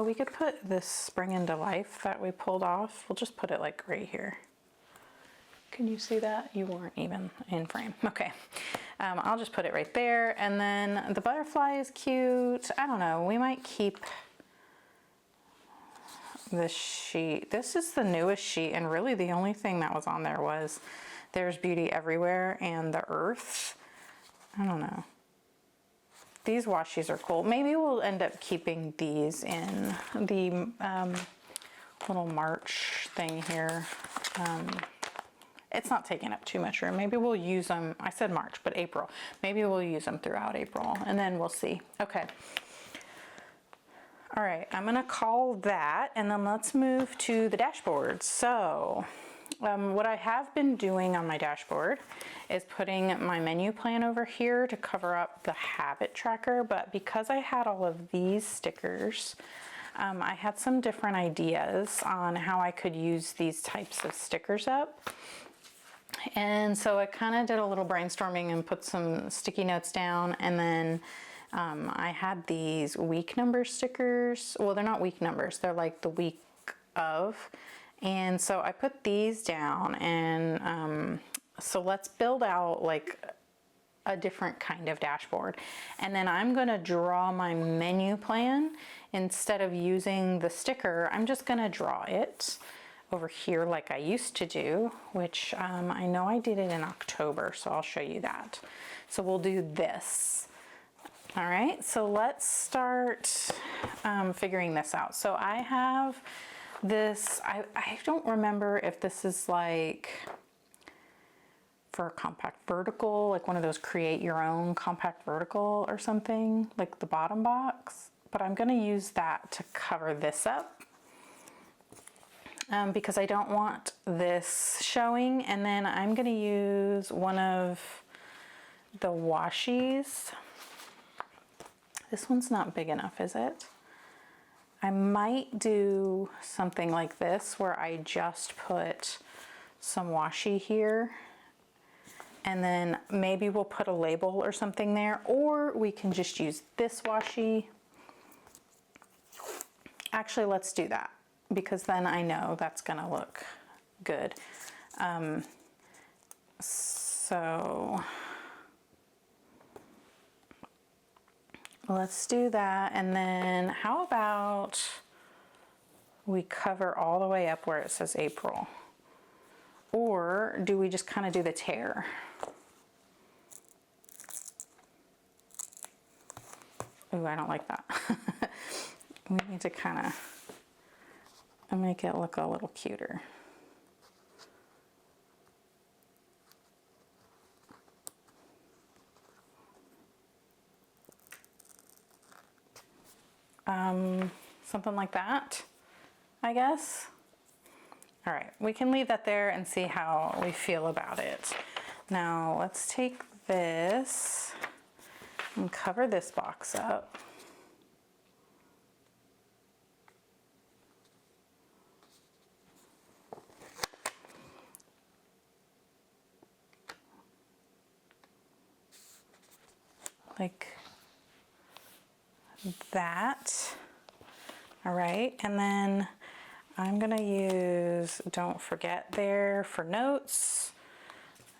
we could put this Spring into Life that we pulled off. We'll just put it like right here. Can you see that? You weren't even in frame. Okay. I'll just put it right there. And then the butterfly is cute. I don't know. We might keep this sheet. This is the newest sheet. And really the only thing that was on there was There's Beauty Everywhere and the Earth. I don't know. These washies are cool. Maybe we'll end up keeping these in the little March thing here. It's not taking up too much room. Maybe we'll use them, I said March, but April. Maybe we'll use them throughout April and then we'll see. Okay. All right, I'm gonna call that and then let's move to the dashboard. So what I have been doing on my dashboard is putting my menu plan over here to cover up the habit tracker, but because I had all of these stickers, I had some different ideas on how I could use these types of stickers up. And so I kind of did a little brainstorming and put some sticky notes down, and then I had these week number stickers. Well, they're not week numbers, they're like the week of. And so I put these down, and so let's build out like a different kind of dashboard. And then I'm gonna draw my menu plan. Instead of using the sticker, I'm just gonna draw it over here like I used to do, which I know I did it in October, so I'll show you that. So we'll do this. All right, so let's start figuring this out. So I have this, I don't remember if this is like for a compact vertical, like one of those create your own compact vertical or something, like the bottom box, but I'm gonna use that to cover this up. Because I don't want this showing, and then I'm going to use one of the washies. This one's not big enough, is it? I might do something like this where I just put some washi here, and then maybe we'll put a label or something there, or we can just use this washi. actually, let's do that because then I know that's gonna look good. So let's do that. And then how about we cover all the way up where it says April? Or do we just kind of do the tear? Ooh, I don't like that. We need to kind of make it look a little cuter. Something like that, I guess. All right, we can leave that there and see how we feel about it. Now let's take this and cover this box up. Like that. All right, and then I'm gonna use don't forget there for notes.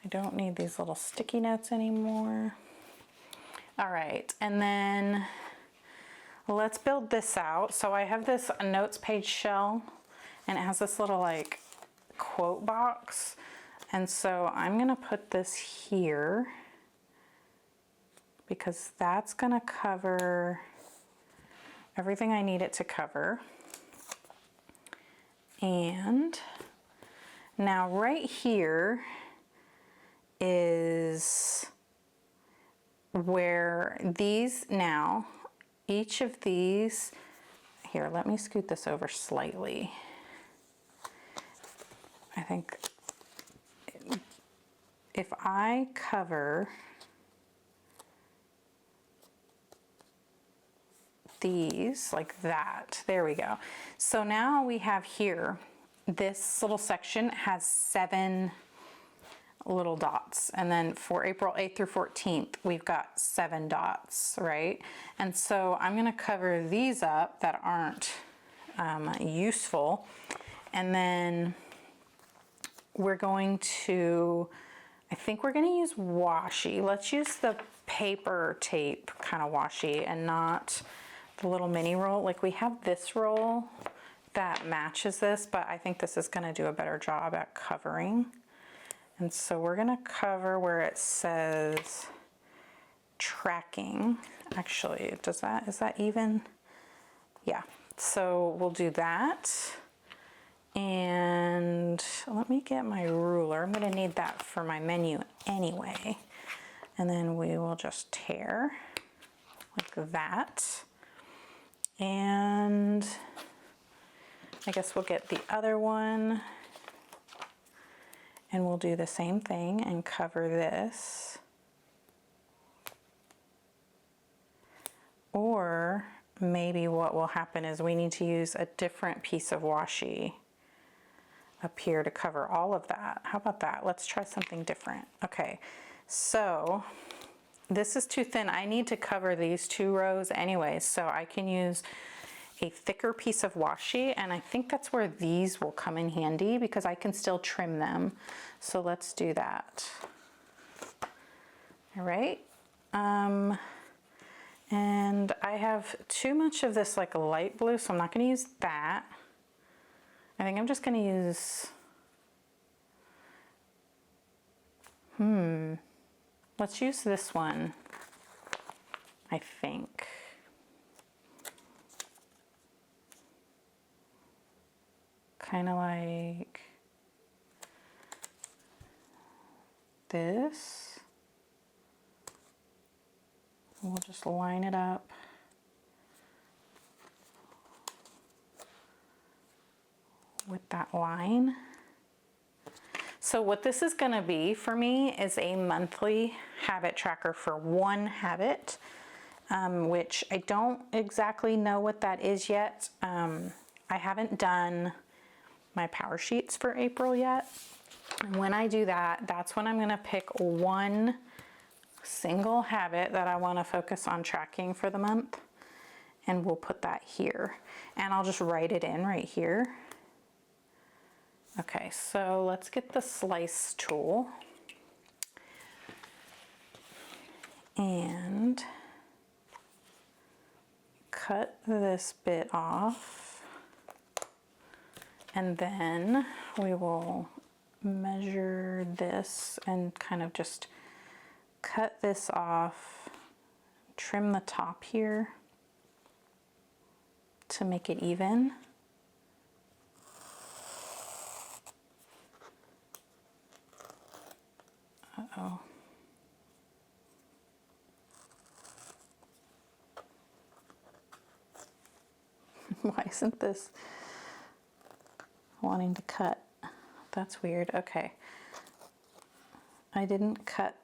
I don't need these little sticky notes anymore. All right, and then let's build this out. So I have this notes page shell and it has this little like quote box. And so I'm gonna put this here because that's gonna cover everything I need it to cover. And now right here is where these now, each of these, here, let me scoot this over slightly. I think if I cover these like that, there we go. So now we have here, this little section has 7 little dots, and then for April 8th through 14th we've got 7 dots, right? And so I'm going to cover these up that aren't useful, and then we're going to, I think we're going to use washi. Let's use the paper tape kind of washi and not the little mini roll. Like we have this roll that matches this, but I think this is going to do a better job at covering. And so we're going to cover where it says tracking. Actually, is that even? Yeah. So we'll do that. And let me get my ruler. I'm going to need that for my menu anyway. And then we will just tear like that. And I guess we'll get the other one and we'll do the same thing and cover this. Or maybe what will happen is we need to use a different piece of washi up here to cover all of that. How about that? Let's try something different. Okay, so this is too thin. I need to cover these 2 rows anyways, so I can use a thicker piece of washi, and I think that's where these will come in handy because I can still trim them. So let's do that. All right. And I have too much of this like a light blue, so I'm not going to use that. I think I'm just going to use, let's use this one, I think. Kind of like this. We'll just line it up. With that line. So what this is going to be for me is a monthly habit tracker for one habit, which I don't exactly know what that is yet. I haven't done my power sheets for April yet. And when I do that, that's when I'm going to pick one single habit that I want to focus on tracking for the month. and we'll put that here. And I'll just write it in right here. Okay, so let's get the slice tool and cut this bit off, and then we will measure this and kind of just cut this off, trim the top here to make it even. Uh-oh. Why isn't this wanting to cut? That's weird. Okay. I didn't cut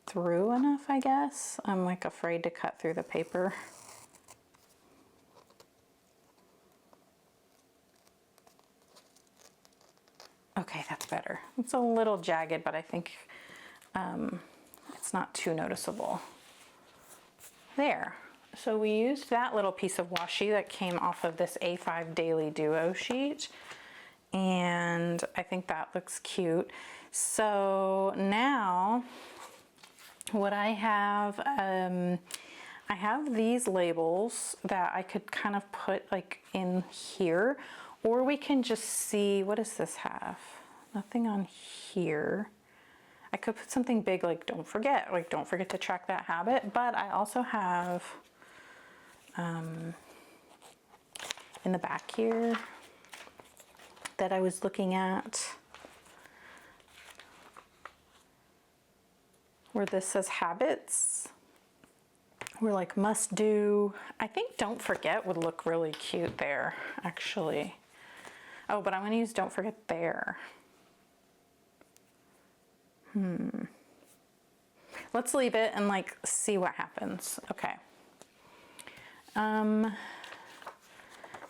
through enough, I guess. I'm like afraid to cut through the paper. Okay, that's better. It's a little jagged, but I think it's not too noticeable. There. So we used that little piece of washi that came off of this A5 Daily Duo sheet, and I think that looks cute. So now what I have these labels that I could kind of put like in here, or we can just see, what does this have? Nothing on here. I could put something big like don't forget to track that habit, but I also have in the back here that I was looking at where this says habits. We're like must do. I think don't forget would look really cute there, actually. Oh, but I'm gonna use don't forget there. Let's leave it and like see what happens. Okay.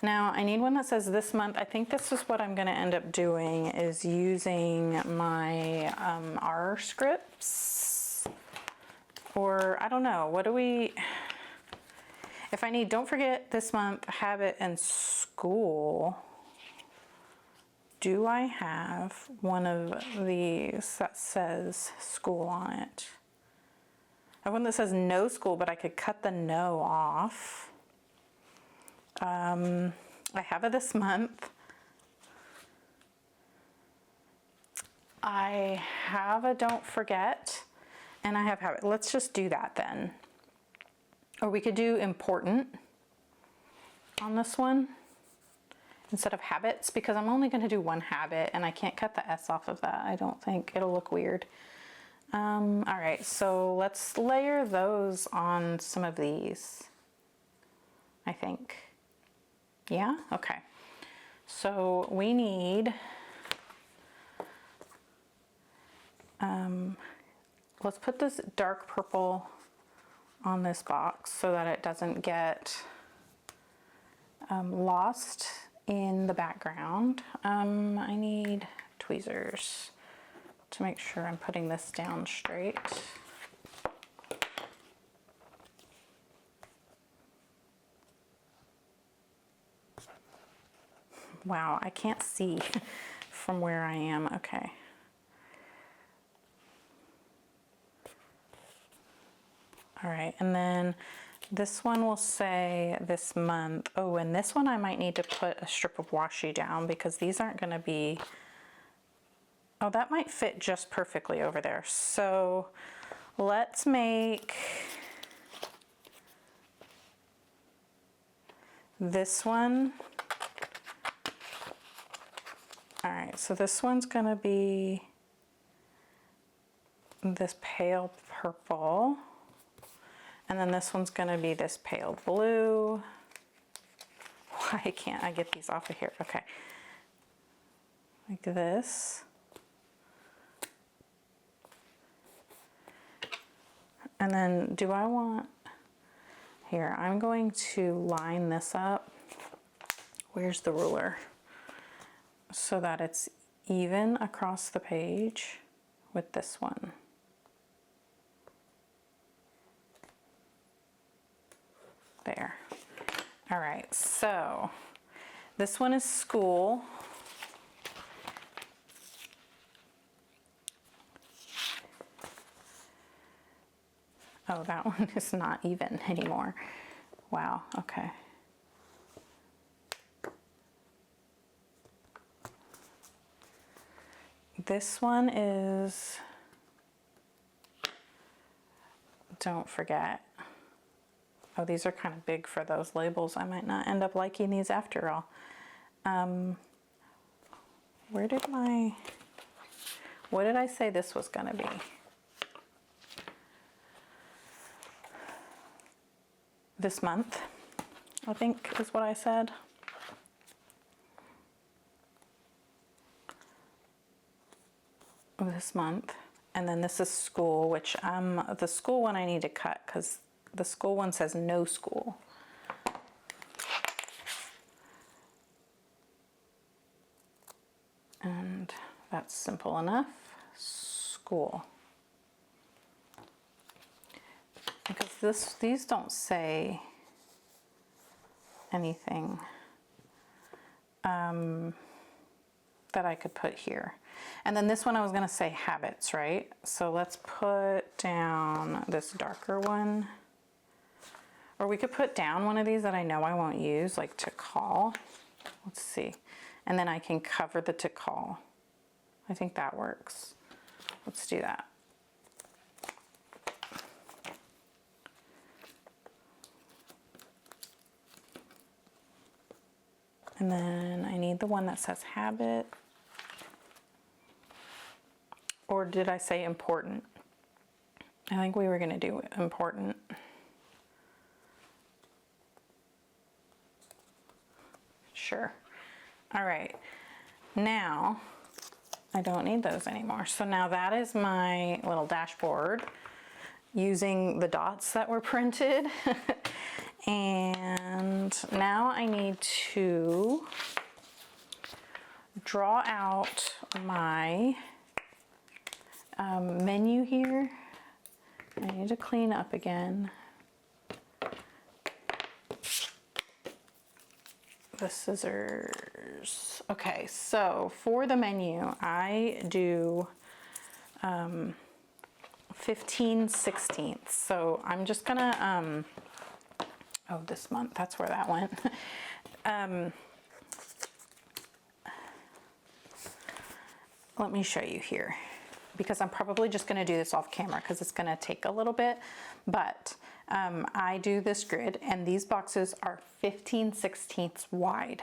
Now I need one that says this month. I think this is what I'm gonna end up doing, is using my R scripts, or I don't know, what do we, if I need don't forget this month, habit, and school, do I have one of these that says school on it? I have one that says no school, but I could cut the no off. I have a this month. I have a don't forget, and I have habit. Let's just do that then. Or we could do important on this one instead of habits, because I'm only going to do one habit and I can't cut the S off of that. I don't think it'll look weird. All right, so let's layer those on some of these, I think. Yeah, okay. So we need, let's put this dark purple on this box so that it doesn't get lost in the background. I need tweezers to make sure I'm putting this down straight. Wow, I can't see from where I am. Okay. All right, and then this one will say this month. Oh, and this one I might need to put a strip of washi down because these aren't going to be, oh, that might fit just perfectly over there. So let's make this one. All right, so this one's going to be this pale purple. And then this one's going to be this pale blue. Why can't I get these off of here? Okay. Like this. And then do I want, here, I'm going to line this up. Where's the ruler? So that it's even across the page with this one. There. All right, so this one is school. Oh, that one is not even anymore. Wow, okay. This one is, don't forget. Oh, these are kind of big for those labels. I might not end up liking these after all. What did I say this was gonna be? This month, I think is what I said. This month. And then this is school, which the school one I need to cut because the school one says no school. And that's simple enough. School. Because these don't say anything that I could put here. And then this one I was going to say habits, right? So let's put down this darker one. Or we could put down one of these that I know I won't use, like to call. Let's see. And then I can cover the to call. I think that works. Let's do that. And then I need the one that says habit. Or did I say important? I think we were going to do important. Sure. All right. Now, I don't need those anymore. So now that is my little dashboard using the dots that were printed. And now I need to draw out my menu here. I need to clean up again. The scissors. Okay, so for the menu, I do 15/16. So I'm just gonna, oh, this month, that's where that went. Let me show you here, because I'm probably just gonna do this off camera because it's gonna take a little bit, but I do this grid and these boxes are 15/16 wide.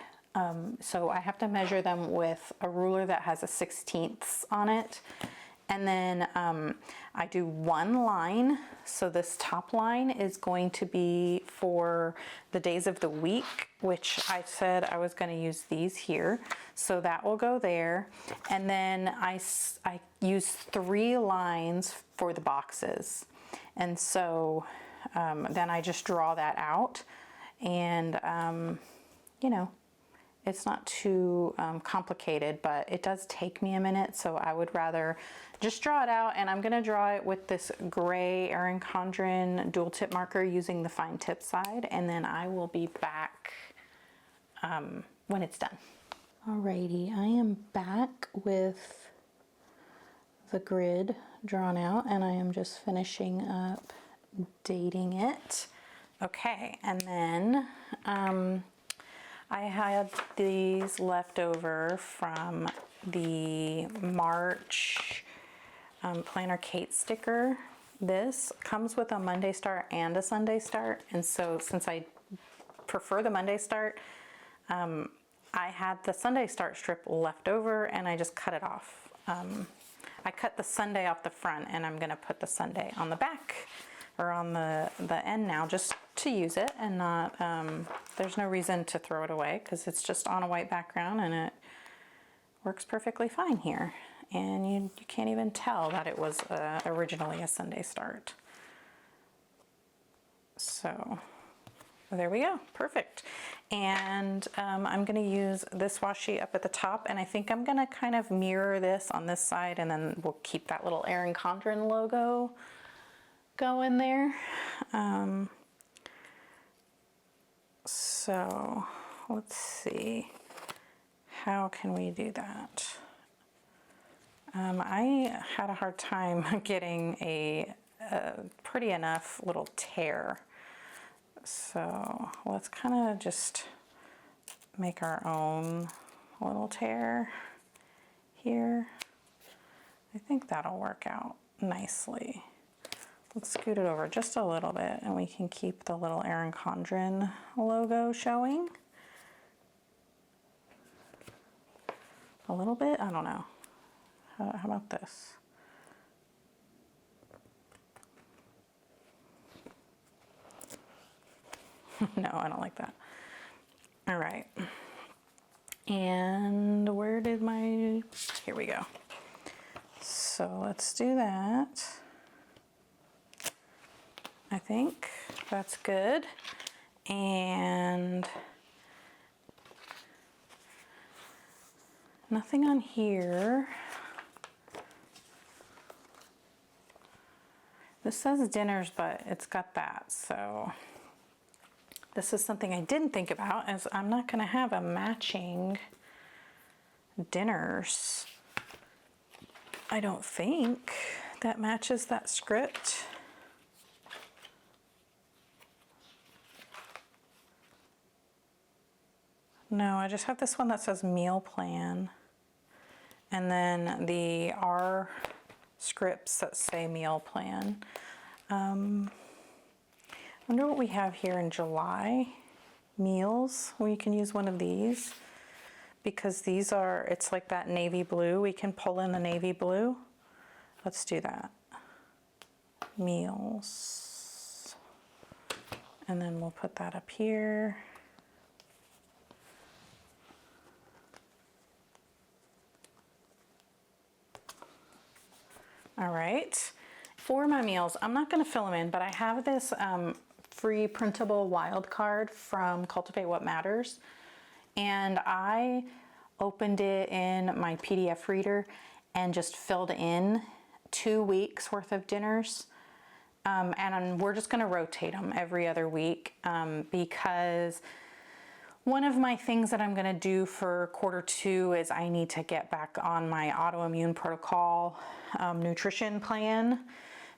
So I have to measure them with a ruler that has a 16ths on it. And then I do one line. So this top line is going to be for the days of the week, which I said I was going to use these here. So that will go there. And then I use 3 lines for the boxes. And so then I just draw that out. And, you know, it's not too complicated, but it does take me a minute, so I would rather just draw it out. And I'm gonna draw it with this gray Erin Condren dual tip marker using the fine tip side, and then I will be back when it's done. Alrighty, I am back with the grid drawn out, and I am just finishing up dating it. Okay, and then I had these left over from the March Planner Kate sticker. This comes with a Monday start and a Sunday start, and so since I prefer the Monday start, I had the Sunday start strip left over and I just cut it off. I cut the Sunday off the front and I'm gonna put the Sunday on the back or on the end now just to use it and not, there's no reason to throw it away because it's just on a white background and it works perfectly fine here. And you can't even tell that it was originally a Sunday start. So there we go, perfect. And I'm gonna use this washi up at the top, and I think I'm gonna kind of mirror this on this side, and then we'll keep that little Erin Condren logo going there. So So let's see, how can we do that? I had a hard time getting a pretty enough little tear. So let's kind of just make our own little tear here. I think that'll work out nicely. Let's scoot it over just a little bit and we can keep the little Erin Condren logo showing. A little bit, I don't know. How about this? No, I don't like that. All right. And where did my, here we go. So let's do that. I think that's good. And nothing on here. This says dinners, but it's got that, so this is something I didn't think about, as I'm not going to have a matching dinners. I don't think that matches that script. No, I just have this one that says meal plan, and then the R scripts that say meal plan. I wonder what we have here in July. Meals, we can use one of these because these are, it's like that navy blue. We can pull in the navy blue. Let's do that. Meals. And then we'll put that up here. All right, for my meals, I'm not gonna fill them in, but I have this free printable wild card from Cultivate What Matters. And I opened it in my PDF reader and just filled in 2 weeks worth of dinners. And we're just gonna rotate them every other week because one of my things that I'm gonna do for Q2 is I need to get back on my autoimmune protocol nutrition plan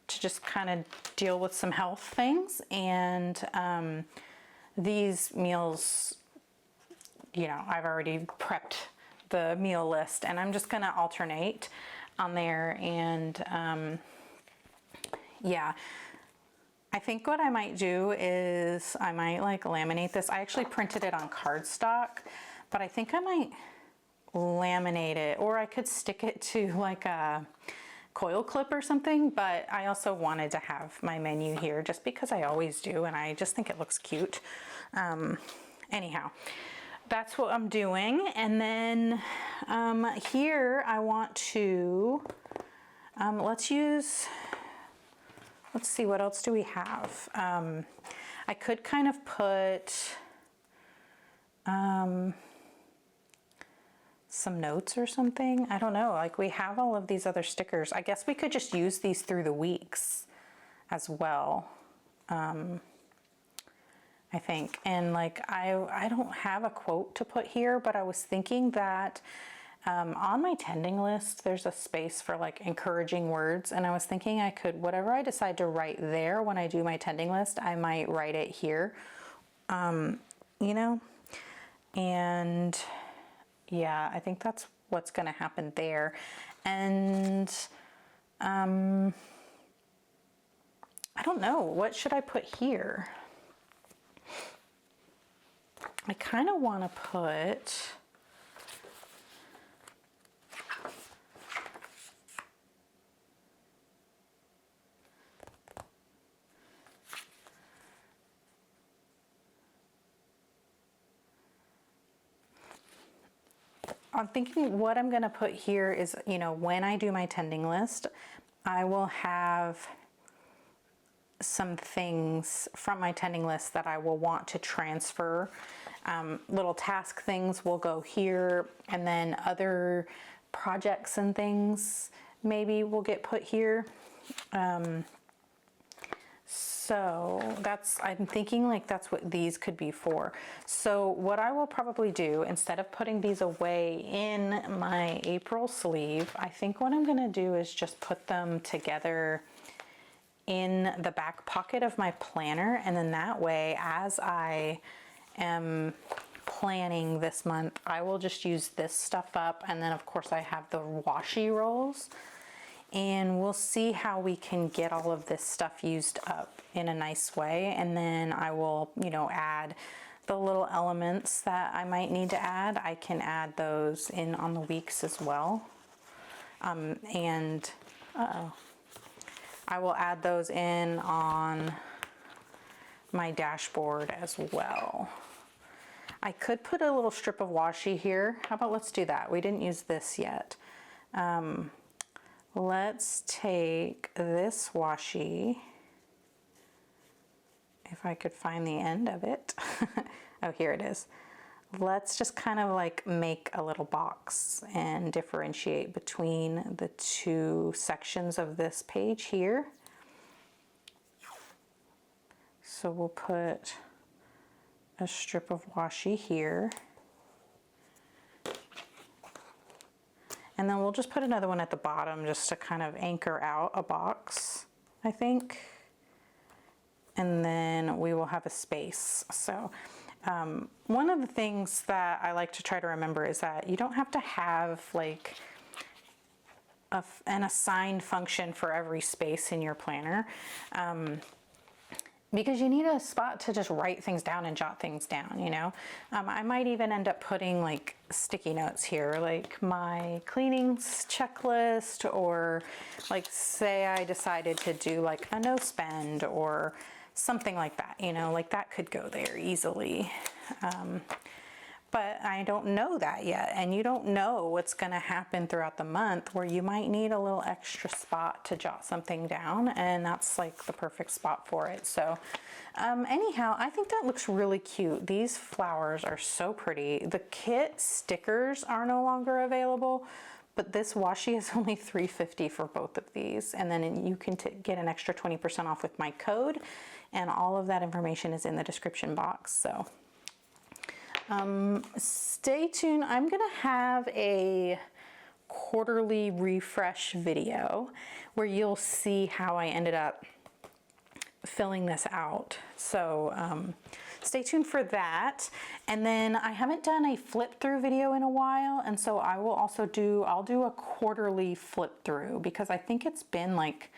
to just kind of deal with some health things. And these meals, you know, I've already prepped the meal list and I'm just gonna alternate on there. And yeah. I think what I might do is I might like laminate this. I actually printed it on cardstock, but I think I might laminate it, or I could stick it to like a coil clip or something. But I also wanted to have my menu here just because I always do, and I just think it looks cute. Anyhow, that's what I'm doing. And then here I want to, let's see, what else do we have? I could kind of put some notes or something. I don't know, like we have all of these other stickers. I guess we could just use these through the weeks as well. I think. And like, I don't have a quote to put here, but I was thinking that on my tending list, there's a space for like encouraging words. And I was thinking I could, whatever I decide to write there when I do my tending list, I might write it here, you know? And yeah, I think that's what's going to happen there. And I don't know, what should I put here? I kind of want to put, I'm thinking what I'm going to put here is, you know, when I do my tending list, I will have some things from my tending list that I will want to transfer. Little task things will go here, and then other projects and things maybe will get put here. So I'm thinking like that's what these could be for. So what I will probably do, instead of putting these away in my April sleeve, I think what I'm gonna do is just put them together in the back pocket of my planner. And then that way, as I am planning this month, I will just use this stuff up. And then of course I have the washi rolls, and we'll see how we can get all of this stuff used up in a nice way. And then I will, you know, add the little elements that I might need to add. I can add those in on the weeks as well. I will add those in on my dashboard as well. I could put a little strip of washi here. How about let's do that? We didn't use this yet. Let's take this washi, if I could find the end of it. Oh, here it is. Let's just kind of like make a little box and differentiate between the two sections of this page here. So we'll put a strip of washi here. And then we'll just put another one at the bottom just to kind of anchor out a box, I think. And then we will have a space. So one of the things that I like to try to remember is that you don't have to have like an assigned function for every space in your planner. Because you need a spot to just write things down and jot things down, you know? I might even end up putting like sticky notes here, like my cleanings checklist, or like say I decided to do like a no spend or something like that, you know, like that could go there easily. But I don't know that yet, and you don't know what's going to happen throughout the month where you might need a little extra spot to jot something down, and that's like the perfect spot for it. So anyhow, I think that looks really cute. These flowers are so pretty. The kit stickers are no longer available, but this washi is only $3.50 for both of these, and then you can get an extra 20% off with my code, and all of that information is in the description box. So stay tuned. I'm gonna have a quarterly refresh video where you'll see how I ended up filling this out. So stay tuned for that. And then I haven't done a flip through video in a while, and so I will also I'll do a quarterly flip through, because I think it's been like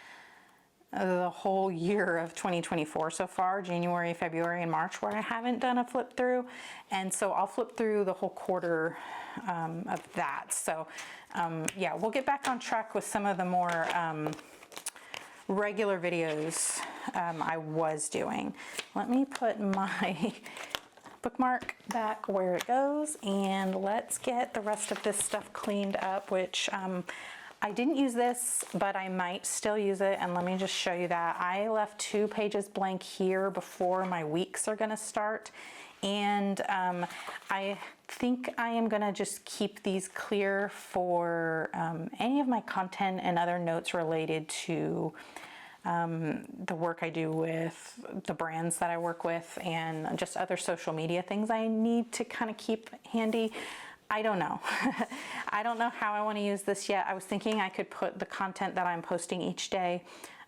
the whole year of 2024 so far, January, February, and March, where I haven't done a flip through. And so I'll flip through the whole quarter of that. So yeah, we'll get back on track with some of the more regular videos I was doing. Let me put my bookmark back where it goes, and let's get the rest of this stuff cleaned up, which I didn't use this, but I might still use it, and let me just show you that. I left 2 pages blank here before my weeks are gonna start, and I think I am gonna just keep these clear for any of my content and other notes related to the work I do with the brands that I work with, and just other social media things I need to kind of keep handy. I don't know. I don't know how I want to use this yet. I was thinking I could put the content that I'm posting each day.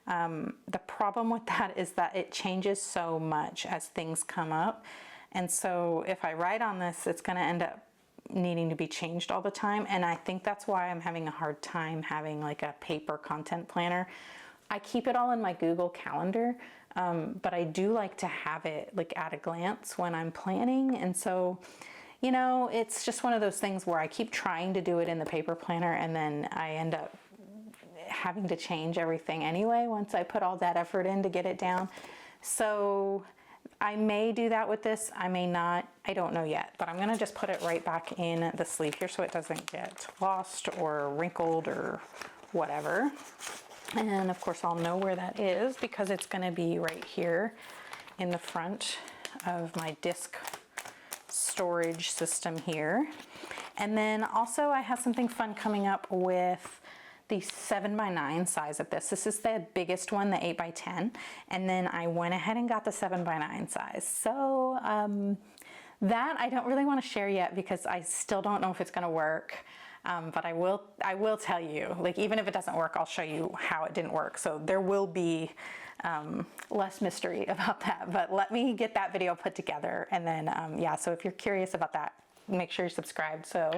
The problem with that is that it changes so much as things come up. And so if I write on this, it's going to end up needing to be changed all the time. And I think that's why I'm having a hard time having like a paper content planner. I keep it all in my Google Calendar, but I do like to have it like at a glance when I'm planning. And so, you know, it's just one of those things where I keep trying to do it in the paper planner, and then I end up having to change everything anyway once I put all that effort in to get it down. So I may do that with this, I may not, I don't know yet, but I'm gonna just put it right back in the sleeve here so it doesn't get lost or wrinkled or whatever. And of course I'll know where that is because it's gonna be right here in the front of my disc storage system here. And then also I have something fun coming up with the 7x9 size of this. This is the biggest one, the 8x10. And then I went ahead and got the 7x9 size. So that I don't really want to share yet because I still don't know if it's going to work. But I will tell you, like, even if it doesn't work, I'll show you how it didn't work. So there will be less mystery about that, but let me get that video put together. And then, yeah, so if you're curious about that, make sure you're subscribed so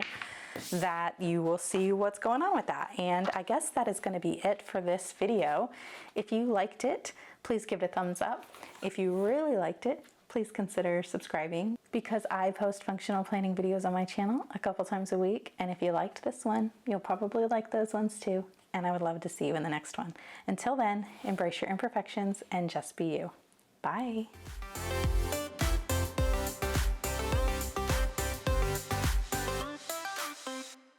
that you will see what's going on with that. And I guess that is going to be it for this video. If you liked it, please give it a thumbs up. If you really liked it, please consider subscribing because I post functional planning videos on my channel a couple times a week. And if you liked this one, you'll probably like those ones too. And I would love to see you in the next one. Until then, embrace your imperfections and just be you. Bye.